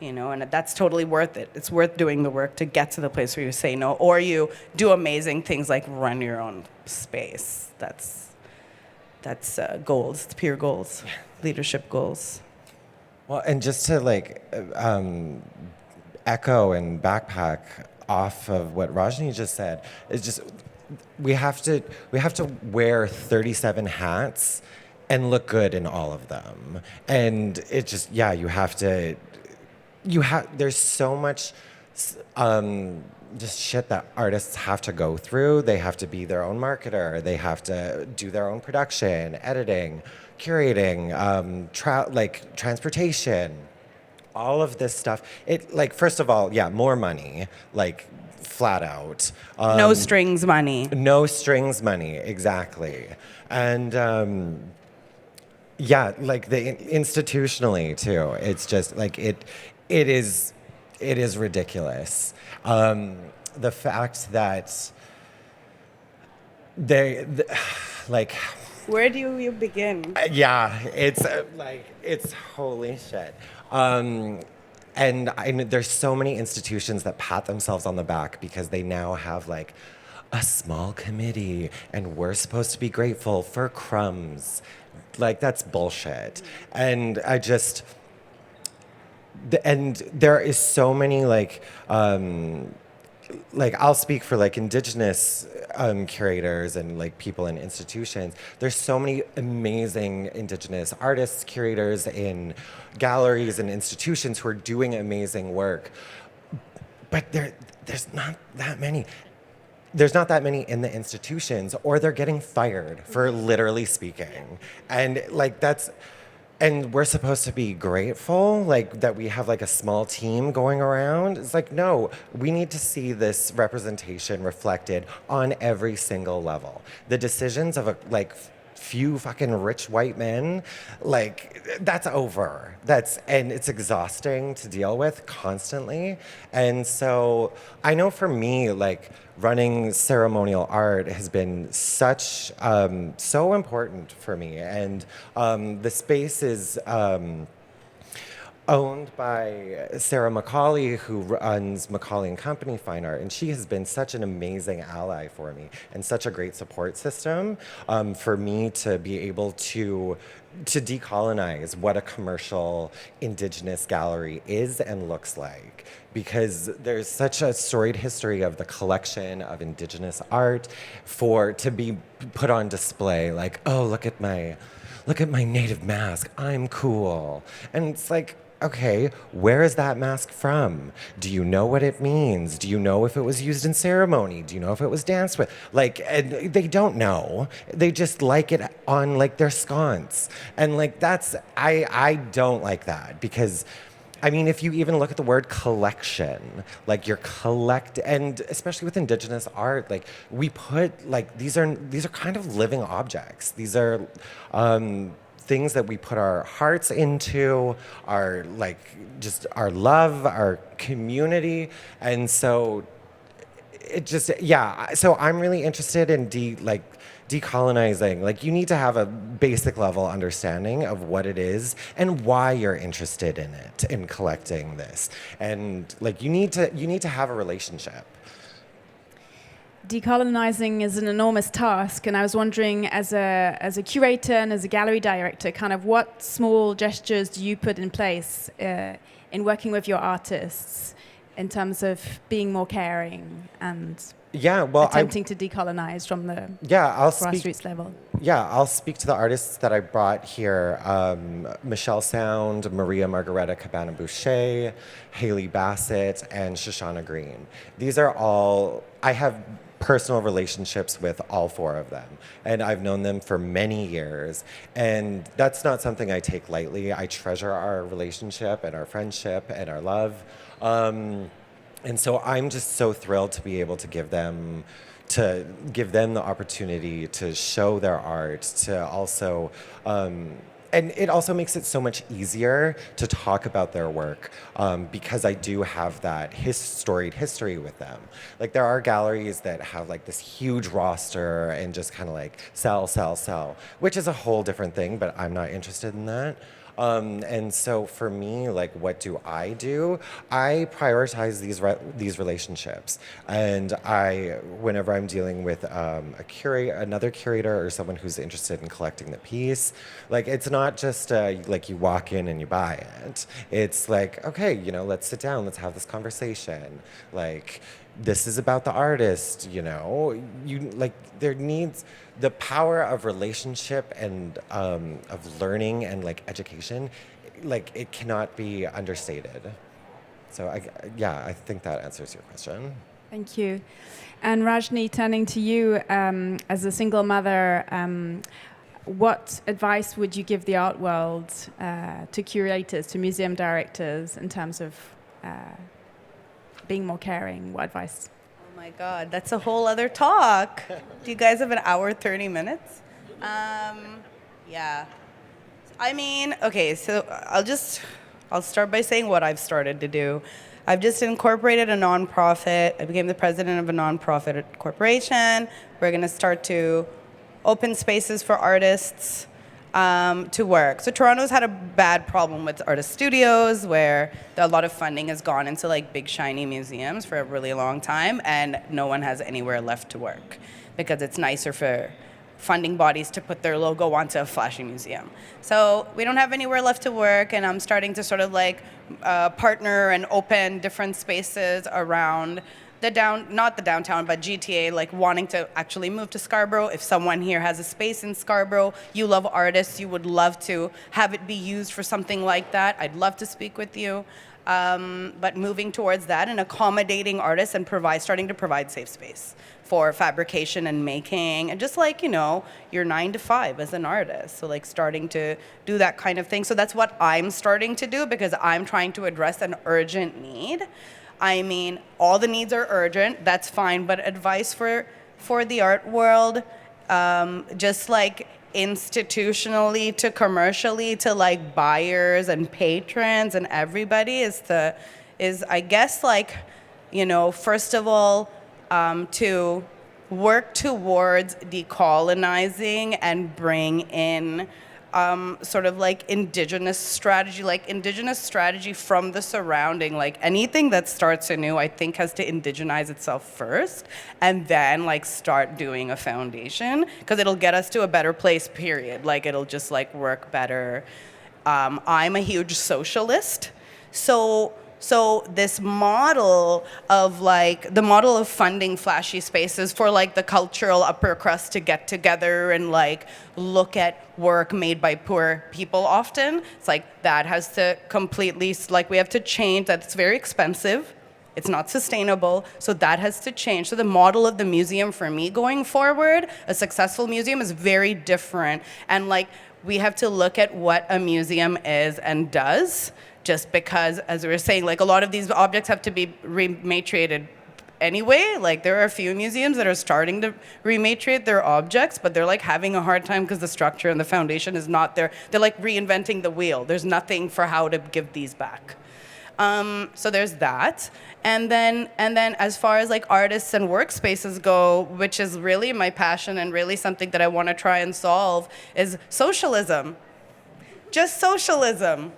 and that's totally worth it. It's worth doing the work to get to the place where you say no, or you do amazing things like run your own space. That's goals, it's pure goals, leadership goals. Well, and just to like echo and backpack off of what Rajni just said, is just, we have to wear 37 hats and look good in all of them. And it just, there's so much just shit that artists have to go through. They have to be their own marketer. They have to do their own production, editing, curating, transportation, all of this stuff. It, like, first of all, more money, like, flat out. No strings money. No strings money, exactly. And like institutionally too. It's just like it is ridiculous. The fact that like. Where do you begin? It's holy shit. And there's so many institutions that pat themselves on the back because they now have like a small committee and we're supposed to be grateful for crumbs. Like, that's bullshit. And and there is so many like I'll speak for like Indigenous curators and like people in institutions. There's so many amazing Indigenous artists, curators in galleries and institutions who are doing amazing work. But there's not that many. There's not that many in the institutions, or they're getting fired for literally speaking. And like and we're supposed to be grateful, like, that we have like a small team going around. It's like, no, we need to see this representation reflected on every single level. The decisions of few fucking rich white men, like, that's over. And it's exhausting to deal with constantly. And so I know for me, like, running ceremonial art has been such, so important for me. And the space is owned by Sarah Macaulay, who runs Macaulay and Company Fine Art, and she has been such an amazing ally for me and such a great support system for me to be able to decolonize what a commercial Indigenous gallery is and looks like, because there's such a storied history of the collection of Indigenous art to be put on display, like, oh, look at my native mask, I'm cool. And it's like, okay, where is that mask from? Do you know what it means? Do you know if it was used in ceremony? Do you know if it was danced with? Like, and they don't know. They just like it on like their sconce. And like I don't like that, because I mean, if you even look at the word collection, like and especially with Indigenous art, like we put like these are kind of living objects. These are things that we put our hearts into, our like just our love, our community, and so it just So I'm really interested in decolonizing. Like, you need to have a basic level understanding of what it is and why you're interested in it, in collecting this, and like you need to have a relationship. Decolonizing is an enormous task, and I was wondering, as a curator and as a gallery director, kind of what small gestures do you put in place in working with your artists in terms of being more caring and attempting to decolonize from the grassroots level? Yeah, I'll speak to the artists that I brought here: Michelle Sound, Maria Margareta Cabana Boucher, Haley Bassett, and Shoshana Green. These are all I have personal relationships with all four of them, and I've known them for many years, and that's not something I take lightly. I treasure our relationship and our friendship and our love, and so I'm just so thrilled to be able to give them the opportunity to show their art, to also and it also makes it so much easier to talk about their work, because I do have that storied history with them. Like, there are galleries that have like this huge roster and just kind of like sell, which is a whole different thing, but I'm not interested in that. And so for me, like, what do? I prioritize these relationships, and whenever I'm dealing with another curator or someone who's interested in collecting the piece, like, it's not just like you walk in and you buy it. It's like, okay, let's sit down, let's have this conversation. Like, this is about the artist, there needs the power of relationship and of learning and like education, like, it cannot be understated. So I think that answers your question. Thank you. And Rajni, turning to you, as a single mother, what advice would you give the art world, to curators, to museum directors, in terms of being more caring? What advice? Oh my God, that's a whole other talk. Do you guys have an hour, 30 minutes? Yeah. I mean, okay, so I'll start by saying what I've started to do. I've just incorporated a nonprofit. I became the president of a nonprofit corporation. We're going to start to open spaces for artists to work. So Toronto's had a bad problem with artist studios, where a lot of funding has gone into like big shiny museums for a really long time, and no one has anywhere left to work, because it's nicer for funding bodies to put their logo onto a flashy museum. So we don't have anywhere left to work, and I'm starting to sort of like partner and open different spaces around not the downtown, but GTA, like wanting to actually move to Scarborough. If someone here has a space in Scarborough, you love artists, you would love to have it be used for something like that, I'd love to speak with you. But moving towards that and accommodating artists and starting to provide safe space for fabrication and making, and just like, your 9 to 5 as an artist. So like starting to do that kind of thing. So that's what I'm starting to do, because I'm trying to address an urgent need. I mean, all the needs are urgent, that's fine, but advice for the art world, just like institutionally to commercially to like buyers and patrons and everybody, is I guess, like, first of all, to work towards decolonizing and bring in sort of like indigenous strategy from the surrounding. Like anything that starts anew, I think has to indigenize itself first and then like start doing a foundation, because it'll get us to a better place, period. Like it'll just like work better. I'm a huge socialist. So this model of like the model of funding flashy spaces for like the cultural upper crust to get together and like look at work made by poor people often, it's like that has to completely, like we have to change that. It's very expensive. It's not sustainable, so that has to change. So the model of the museum for me going forward, a successful museum, is very different. And like we have to look at what a museum is and does, just because, as we were saying, like a lot of these objects have to be rematriated anyway. Like there are a few museums that are starting to rematriate their objects, but they're like having a hard time because the structure and the foundation is not there. They're like reinventing the wheel. There's nothing for how to give these back. So there's that. And then as far as like artists and workspaces go, which is really my passion and really something that I want to try and solve, is socialism. Just socialism.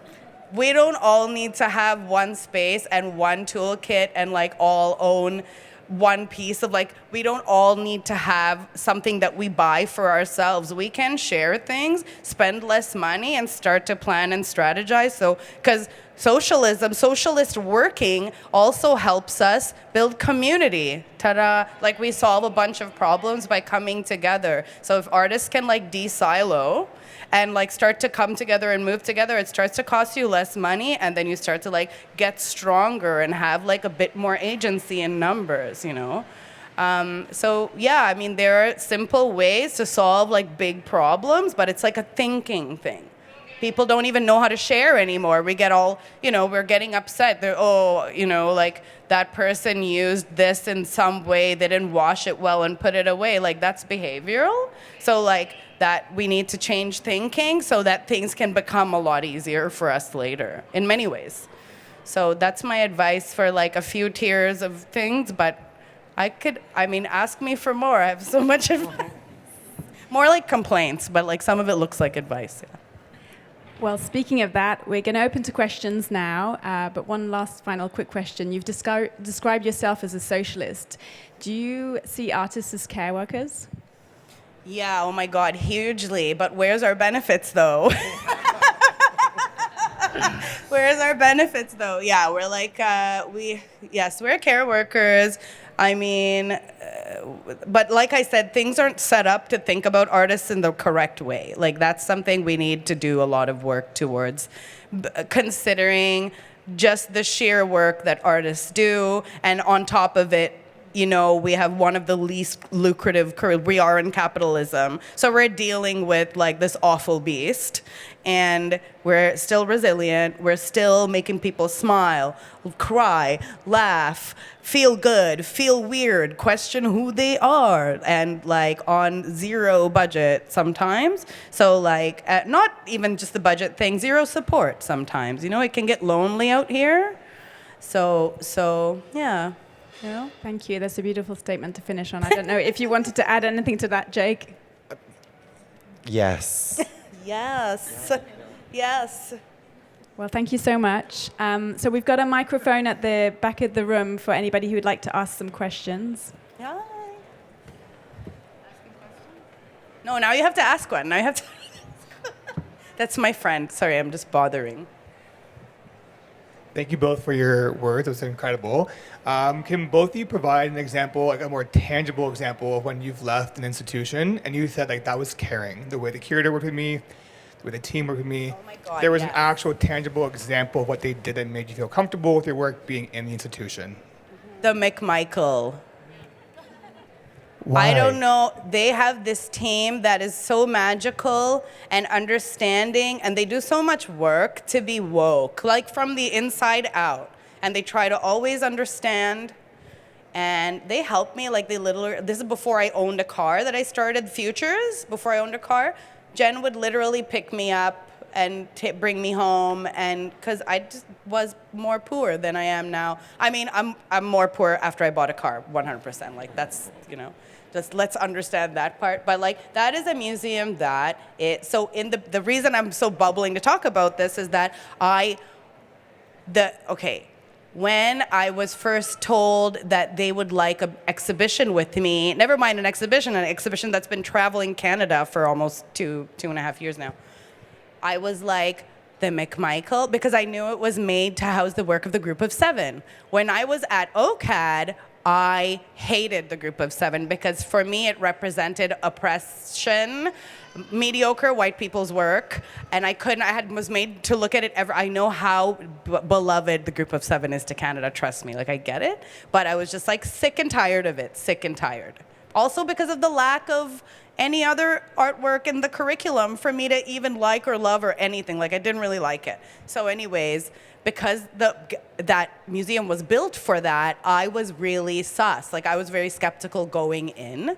We don't all need to have one space and one toolkit and like all own one piece of like, we don't all need to have something that we buy for ourselves. We can share things, spend less money, and start to plan and strategize. So, because socialist working also helps us build community. Ta-da! Like we solve a bunch of problems by coming together. So if artists can like de-silo and like start to come together and move together, it starts to cost you less money, and then you start to like get stronger and have like a bit more agency in numbers, you know? So yeah, I mean, there are simple ways to solve like big problems, but it's like a thinking thing. People don't even know how to share anymore. We get all, you know, we're getting upset. They're, oh, you know, like that person used this in some way, they didn't wash it well and put it away. Like that's behavioral. So like that we need to change thinking so that things can become a lot easier for us later in many ways. So that's my advice for like a few tiers of things, but ask me for more. I have so much advice. More like complaints, but like some of it looks like advice, yeah. Well, speaking of that, we're going to open to questions now, but one last final quick question. You've described yourself as a socialist. Do you see artists as care workers? Yeah, oh my God, hugely. But where's our benefits, though? Where's our benefits, though? Yeah, we're like, we're care workers. I mean, but like I said, things aren't set up to think about artists in the correct way. Like that's something we need to do a lot of work towards, considering just the sheer work that artists do, and on top of it, you know, we have one of the least lucrative careers. We are in capitalism. So we're dealing with like this awful beast, and we're still resilient. We're still making people smile, cry, laugh, feel good, feel weird, question who they are, and like on zero budget sometimes. So like not even just the budget thing, zero support sometimes. You know, it can get lonely out here. So yeah. You know? Thank you. That's a beautiful statement to finish on. I don't know if you wanted to add anything to that, Jake. Yes. Yes. Well, thank you so much. So we've got a microphone at the back of the room for anybody who would like to ask some questions. Hi. No, now you have to ask one. Now you have to. That's my friend. Sorry, I'm just bothering. Thank you both for your words. It was incredible. Can both of you provide an example, like a more tangible example of when you've left an institution and you said like that was caring, the way the curator worked with me, the way the team worked with me. Oh my God, there was yes. an actual tangible example of what they did that made you feel comfortable with your work being in the institution. The McMichael. Why? I don't know. They have this team that is so magical and understanding, and they do so much work to be woke, like from the inside out. And they try to always understand. And they help me, like they literally, this is before I owned a car that I started Futures, before I owned a car. Jen would literally pick me up and bring me home, and because I just was more poor than I am now. I mean, I'm more poor after I bought a car, 100%. Like that's, you know. Just let's understand that part. But like that is a museum that so in the reason I'm so bubbling to talk about this is that when I was first told that they would like an exhibition with me, never mind an exhibition that's been traveling Canada for almost two and a half years now, I was like, the McMichael, because I knew it was made to house the work of the Group of Seven. When I was at OCAD, I hated the Group of Seven because for me it represented oppression, mediocre white people's work, and was made to look at it I know how beloved the Group of Seven is to Canada, trust me, like I get it, but I was just like sick and tired of it, sick and tired. Also because of the lack of any other artwork in the curriculum for me to even like or love or anything, like I didn't really like it. So anyways, because that museum was built for that, I was really sus. Like I was very skeptical going in.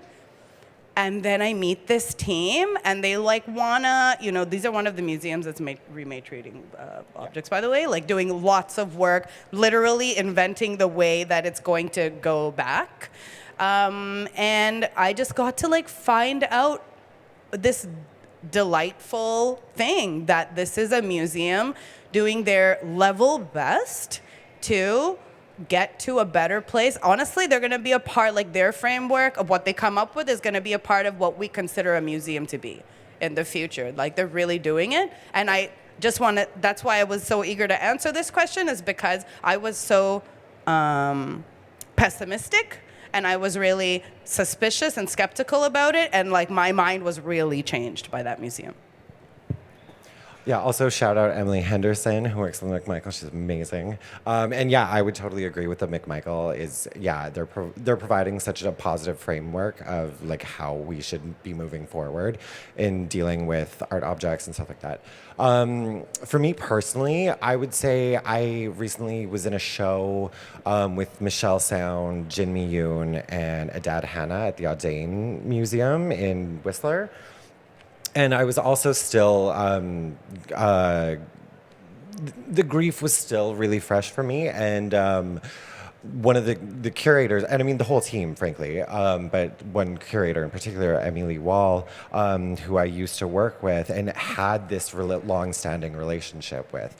And then I meet this team and they like wanna, these are one of the museums that's rematriating objects, by the way, like doing lots of work, literally inventing the way that it's going to go back. And I just got to like find out this delightful thing that this is a museum doing their level best to get to a better place. Honestly, they're going to be a part, like their framework of what they come up with is going to be a part of what we consider a museum to be in the future. Like they're really doing it. And I just want to, that's why I was so eager to answer this question, is because I was so pessimistic and I was really suspicious and skeptical about it. And like my mind was really changed by that museum. Yeah, also shout out Emily Henderson, who works with McMichael. She's amazing. And yeah, I would totally agree with the McMichael they're providing such a positive framework of like how we should be moving forward in dealing with art objects and stuff like that. For me personally, I would say I recently was in a show with Michelle Sound, Jin Mi Yoon, and Adad Hanna at the Audain Museum in Whistler. And I was also still, the grief was still really fresh for me. And one of the curators, and I mean the whole team, frankly, but one curator in particular, Emily Wall, who I used to work with and had this long-standing relationship with,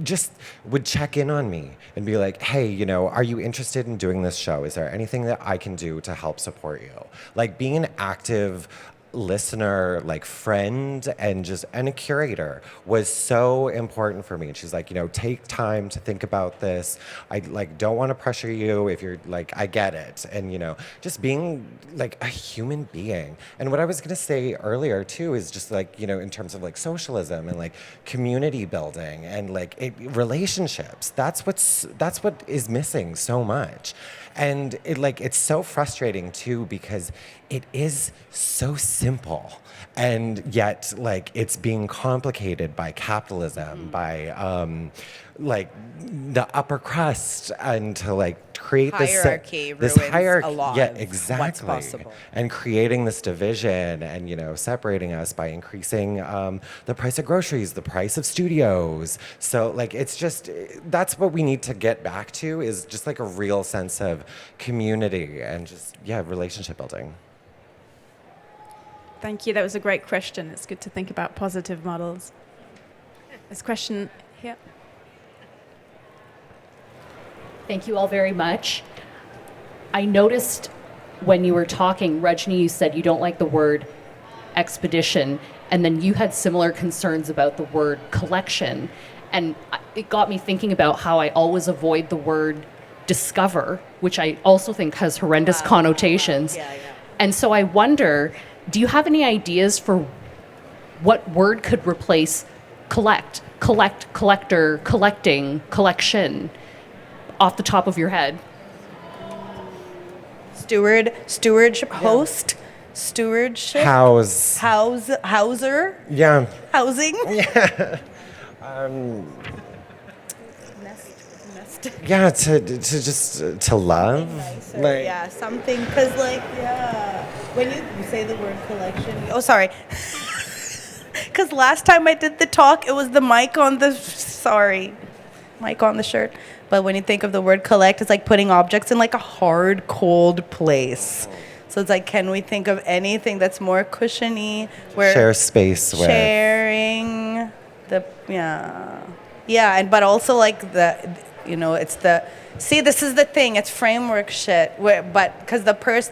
just would check in on me and be like, hey, are you interested in doing this show? Is there anything that I can do to help support you? Like being an active listener, like friend, and a curator was so important for me. And she's like, take time to think about this. I like don't want to pressure you if you're like, I get it. And just being like a human being. And what I was gonna say earlier too is just like, in terms of like socialism and like community building and like relationships. That's what is missing so much. And it's so frustrating too because it is so simple, and yet like it's being complicated by capitalism, by like the upper crust, and to like create this hierarchy, a lot yeah, of exactly, what's possible. And creating this division and separating us by increasing the price of groceries, the price of studios. So like it's just that's what we need to get back to, is just like a real sense of community and just relationship building. Thank you. That was a great question. It's good to think about positive models. This question here. Thank you all very much. I noticed when you were talking, Rajni, you said you don't like the word expedition, and then you had similar concerns about the word collection. And it got me thinking about how I always avoid the word discover, which I also think has horrendous connotations. Yeah. And so I wonder, do you have any ideas for what word could replace collect, collector, collecting, collection off the top of your head? Stewardship, host, stewardship, houser, yeah, housing. Yeah. Nest. Yeah, to love. Nicer, Like, yeah, something, because when you say the word collection, sorry. Because last time I did the talk, it was the mic on the shirt. But when you think of the word collect, it's like putting objects in like a hard, cold place. So it's like, can we think of anything that's more cushiony? Where Share space with. sharing and but also like it's this is the thing, it's framework shit but because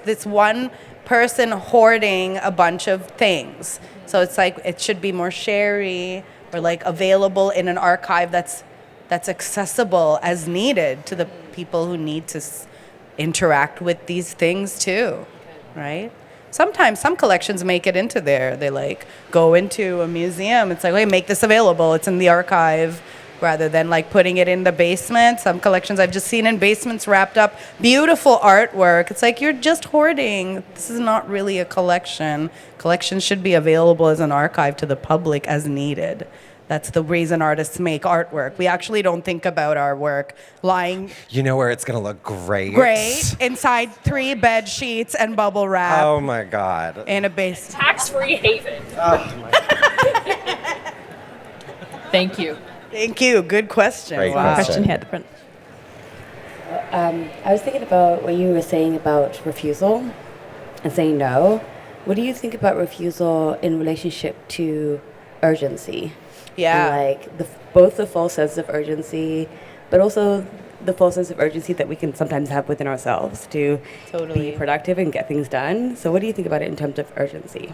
this one person hoarding a bunch of things, so it's like it should be more sharey or like available in an archive that's accessible as needed to the people who need to interact with these things too, right? Sometimes some collections make it into there. They like go into a museum. It's like, hey, make this available. It's in the archive, rather than like putting it in the basement. Some collections I've just seen in basements wrapped up, beautiful artwork. It's like, you're just hoarding. This is not really a collection. Collections should be available as an archive to the public as needed. That's the reason artists make artwork. We actually don't think about our work lying. You know where it's going to look great? Great. Inside 3 bed sheets and bubble wrap. Oh my God. In a basement. Tax-free haven. Thank you. Thank you. Good question. Great Wow. Question here at the front. I was thinking about what you were saying about refusal and saying no. What do you think about refusal in relationship to urgency? Yeah. And like both the false sense of urgency, but also the false sense of urgency that we can sometimes have within ourselves to Totally. be productive and get things done. So what do you think about it in terms of urgency?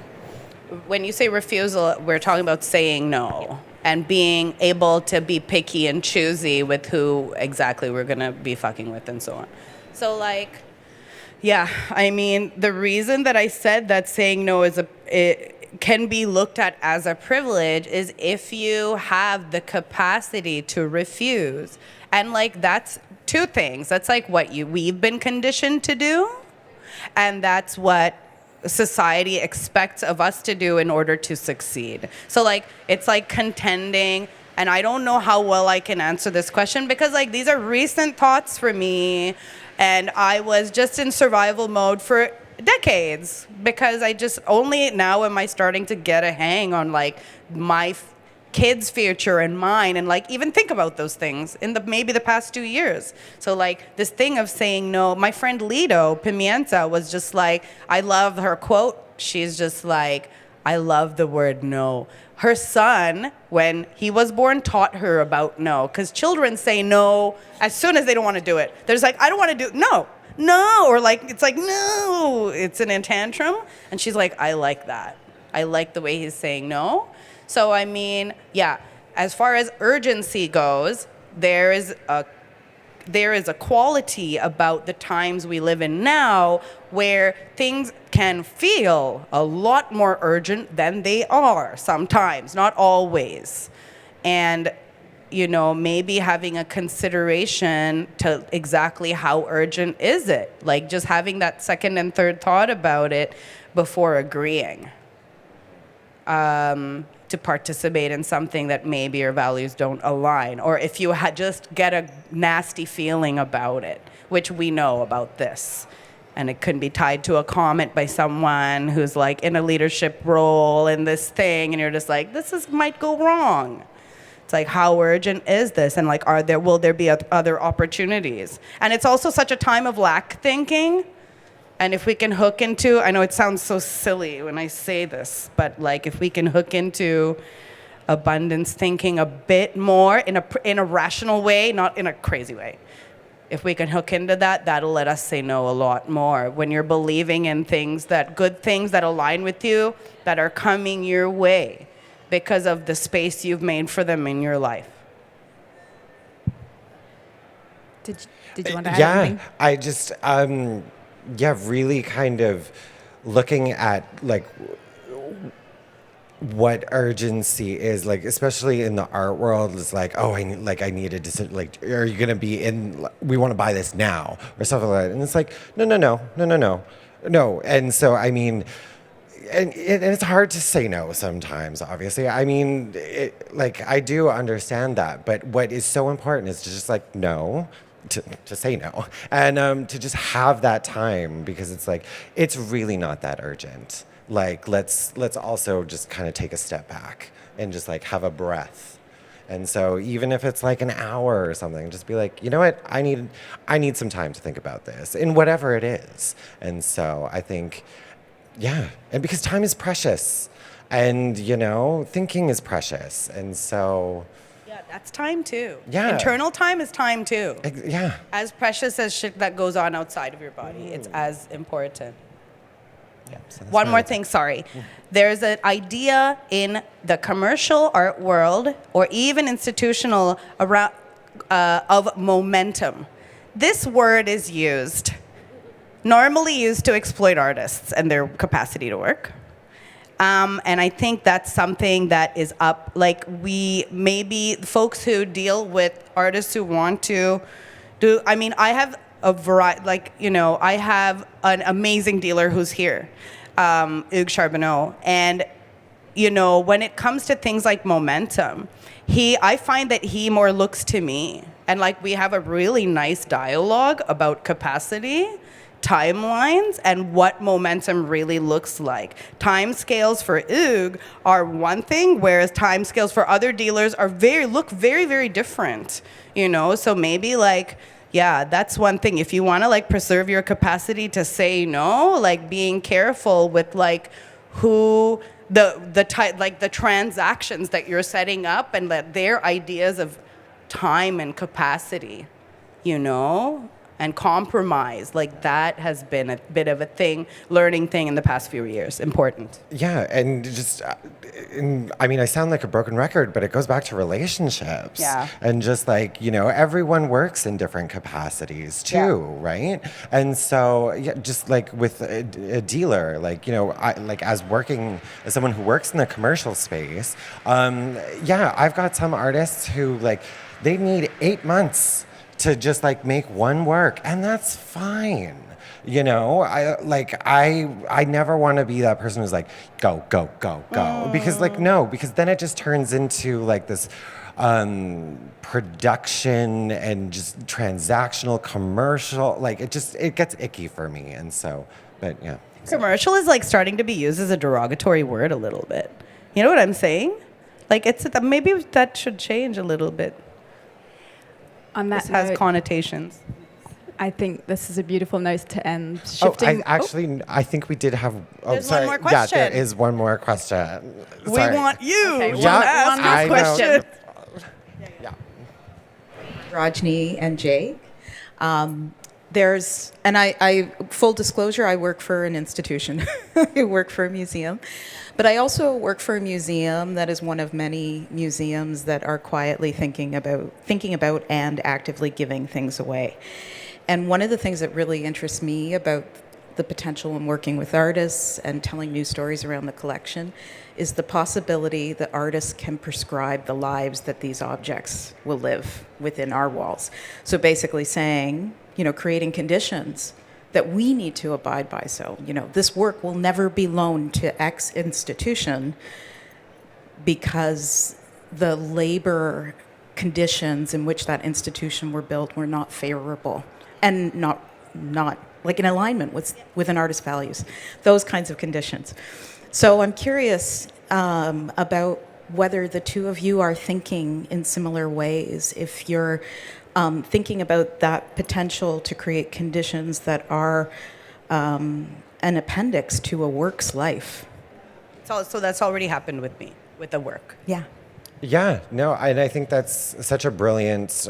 When you say refusal, we're talking about saying no and being able to be picky and choosy with who exactly we're going to be fucking with and so on. So like, yeah, I mean, the reason that I said that saying no it can be looked at as a privilege is if you have the capacity to refuse. And like, that's 2 things. That's like what we've been conditioned to do, and that's what society expects of us to do in order to succeed. So like, it's like contending, and I don't know how well I can answer this question because like these are recent thoughts for me, and I was just in survival mode for decades because I just only now am I starting to get a hang on like my kids' future and mine, and like even think about those things in maybe the past 2 years. So like this thing of saying no, my friend Lido Pimienta was just like, I love her quote. She's just like, I love the word no. Her son, when he was born, taught her about no, because children say no as soon as they don't want to do it. They're just like, I don't want to do no, or like, it's like, no, it's in a tantrum. And she's like, I like that. I like the way he's saying no. So, I mean, yeah, as far as urgency goes, there is a quality about the times we live in now where things can feel a lot more urgent than they are sometimes, not always. And, you know, maybe having a consideration to exactly how urgent is it? Like just having that second and third thought about it before agreeing. To participate in something that maybe your values don't align, or if you just get a nasty feeling about it, which we know about this, and it could be tied to a comment by someone who's like in a leadership role in this thing, and you're just like, might go wrong. It's like, how urgent is this? And like, will there be other opportunities? And it's also such a time of lack thinking. And if we can hook into, I know it sounds so silly when I say this, but like if we can hook into abundance thinking a bit more in a rational way, not in a crazy way. If we can hook into that, that'll let us say no a lot more. When you're believing in good things that align with you, that are coming your way because of the space you've made for them in your life. Did you want to add anything? I just, really kind of looking at like what urgency is, like especially in the art world. It's like, oh, I needed to like, are you gonna be in? We want to buy this now or something like that. And it's like, no. And so I mean, and it's hard to say no sometimes. Obviously, I mean, I do understand that, but what is so important is to just like no. To say no and to just have that time, because it's like it's really not that urgent. Like let's also just kind of take a step back and just like have a breath And so even if it's like an hour or something, just be like, you know what, I need some time to think about this in whatever it is. And so I think, yeah, and because time is precious, and thinking is precious, and so Yeah, that's time too. Yeah. Internal time is time too. yeah. As precious as shit that goes on outside of your body, it's as important. So that's One my more idea. thing, sorry. There's an idea in the commercial art world or even institutional around of momentum. This word is normally used to exploit artists and their capacity to work. And I think that's something that is up. Like maybe folks who deal with artists who want to do, I have a variety, I have an amazing dealer who's here, Hugues Charbonneau. And, when it comes to things like momentum, I find that he more looks to me. And we have a really nice dialogue about capacity, timelines, and what momentum really looks like. Time scales for Hugues are one thing, whereas time scales for other dealers look very, very different. So maybe yeah, that's one thing. If you want to preserve your capacity to say no, being careful with who the transactions that you're setting up and their ideas of time and capacity, and compromise. That has been a bit of a learning thing in the past few years. Important. Yeah, and just, I sound like a broken record, but it goes back to relationships. Yeah. And just everyone works in different capacities too, right? And so, yeah, just with a dealer, as someone who works in the commercial space, I've got some artists who they need 8 months to just make one work, and that's fine. I never want to be that person who's go, go, go, go. Because no, because then it just turns into this production and just transactional commercial. It gets icky for me. And so, but yeah. Commercial is starting to be used as a derogatory word a little bit. You know what I'm saying? Maybe that should change a little bit. On that This has note, connotations. I think this is a beautiful note to end. I think we did have. Oh, There's sorry. one more question. Yeah, there is one more question. We Sorry. want you Okay, to one more ask this question. Yeah. Rajni and Jake. I full disclosure, I work for an institution. I work for a museum. But I also work for a museum that is one of many museums that are quietly thinking about and actively giving things away. And one of the things that really interests me about the potential in working with artists and telling new stories around the collection is the possibility that artists can prescribe the lives that these objects will live within our walls. So basically saying, creating conditions that we need to abide by. So, this work will never be loaned to X institution because the labor conditions in which that institution were built were not favorable and not in alignment with an artist's values, those kinds of conditions. So I'm curious about whether the two of you are thinking in similar ways, if you're thinking about that potential to create conditions that are an appendix to a work's life. So that's already happened with me, with the work. Yeah. Yeah, no, and I think that's such a brilliant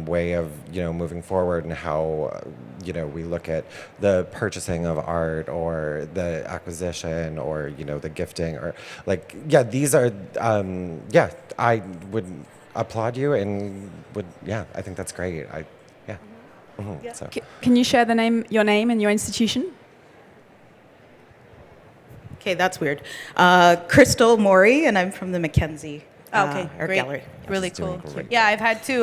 way of moving forward and how we look at the purchasing of art or the acquisition or the gifting or these are I would applaud you and I think that's great. So. Can you share your name and your institution? Okay, that's weird. Crystal Mori, and I'm from the Mackenzie Okay, Art great. Gallery. Really She's doing cool. great. Yeah,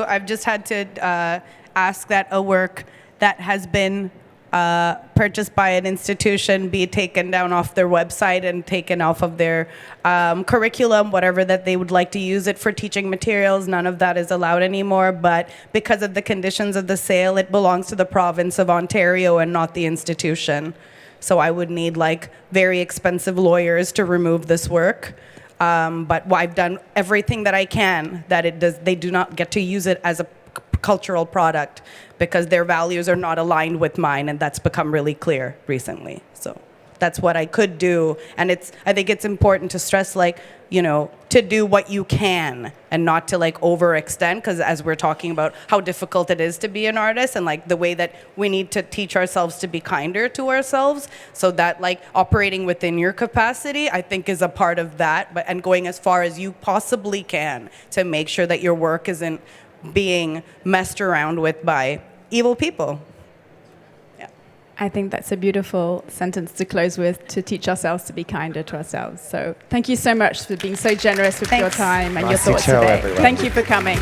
I've just had to ask that a work that has been purchased by an institution be taken down off their website and taken off of their curriculum, whatever that they would like to use it for teaching materials. None of that is allowed anymore, but because of the conditions of the sale, it belongs to the province of Ontario and not the institution. So I would need very expensive lawyers to remove this work. But I've done everything that I can that they do not get to use it as a cultural product because their values are not aligned with mine, and that's become really clear recently. So that's what I could do, and I think it's important to stress, like, you know, to do what you can and not to like overextend, because as we're talking about how difficult it is to be an artist, and like the way that we need to teach ourselves to be kinder to ourselves, so that like operating within your capacity, I think, is a part of that, and going as far as you possibly can to make sure that your work isn't being messed around with by evil people. I think that's a beautiful sentence to close with, to teach ourselves to be kinder to ourselves. So thank you so much for being so generous with your time and your thoughts today. Everyone. Thank you for coming.